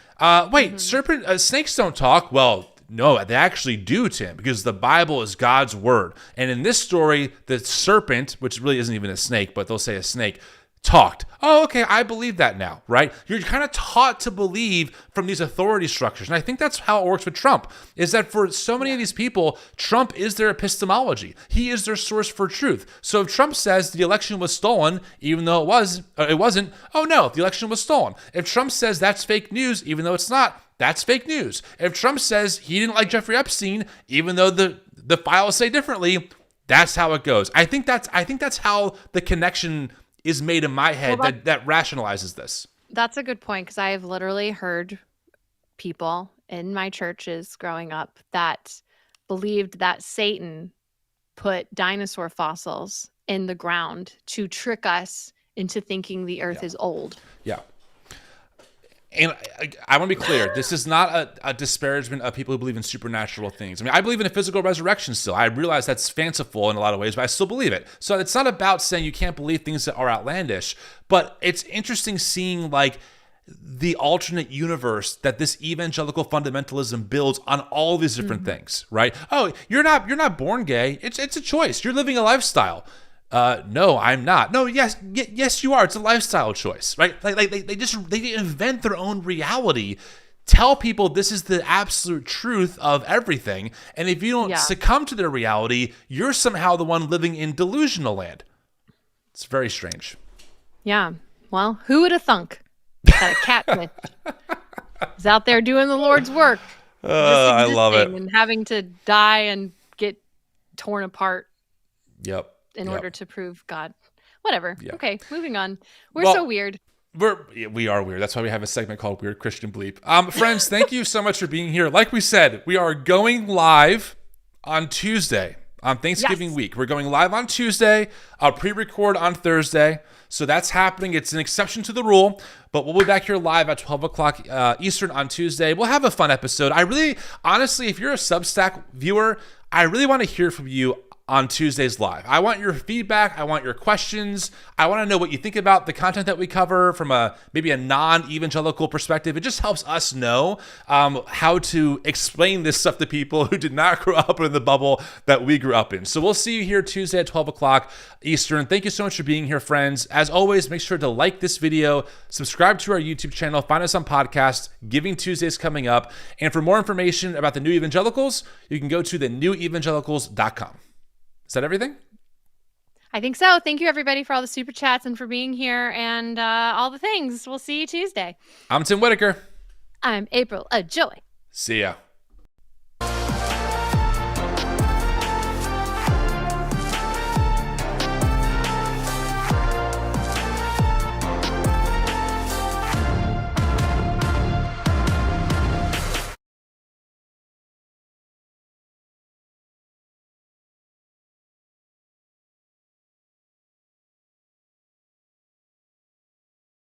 Snakes don't talk. Well, no, they actually do, Tim, because the Bible is God's word. And in this story, the serpent, which really isn't even a snake, but they'll say a snake, talked. Oh, okay, I believe that now, right? You're kind of taught to believe from these authority structures. And I think that's how it works with Trump, is that for so many of these people, Trump is their epistemology. He is their source for truth. So if Trump says the election was stolen, even though it wasn't, oh no, the election was stolen. If Trump says that's fake news, even though it's not, that's fake news. If Trump says he didn't like Jeffrey Epstein, even though the files say differently, that's how it goes. I think that's how the connection is made in my head that rationalizes this. That's a good point, because I have literally heard people in my churches growing up that believed that Satan put dinosaur fossils in the ground to trick us into thinking the earth is old. Yeah. And I want to be clear, this is not a disparagement of people who believe in supernatural things. I mean, I believe in a physical resurrection still. I realize that's fanciful in a lot of ways, but I still believe it. So it's not about saying you can't believe things that are outlandish, but it's interesting seeing like the alternate universe that this evangelical fundamentalism builds on all these different things, right? Oh, you're not born gay. It's a choice. You're living a lifestyle. No, I'm not. No, yes, you are. It's a lifestyle choice, right? Like they invent their own reality, tell people this is the absolute truth of everything, and if you don't succumb to their reality, you're somehow the one living in delusional land. It's very strange. Yeah. Well, who would have thunk that a catfish is out there doing the Lord's work? I love it. And having to die and get torn apart. Yep. In order to prove God. Whatever. Yep. Okay, moving on. We're so weird. We are weird. That's why we have a segment called Weird Christian Bleep. Friends, thank you so much for being here. Like we said, we are going live on Tuesday, on Thanksgiving week. We're going live on Tuesday. I'll pre-record on Thursday. So that's happening. It's an exception to the rule, but we'll be back here live at 12 o'clock Eastern on Tuesday. We'll have a fun episode. Honestly, if you're a Substack viewer, I really want to hear from you on Tuesdays live. I want your feedback. I want your questions. I want to know what you think about the content that we cover from maybe a non-evangelical perspective. It just helps us know how to explain this stuff to people who did not grow up in the bubble that we grew up in. So we'll see you here Tuesday at 12 o'clock Eastern. Thank you so much for being here, friends. As always, make sure to like this video, subscribe to our YouTube channel, find us on podcast. Giving Tuesdays coming up. And for more information about the New Evangelicals, you can go to thenewevangelicals.com. Is that everything? I think so. Thank you, everybody, for all the super chats and for being here and all the things. We'll see you Tuesday. I'm Tim Whitaker. I'm April Ajoy. See ya.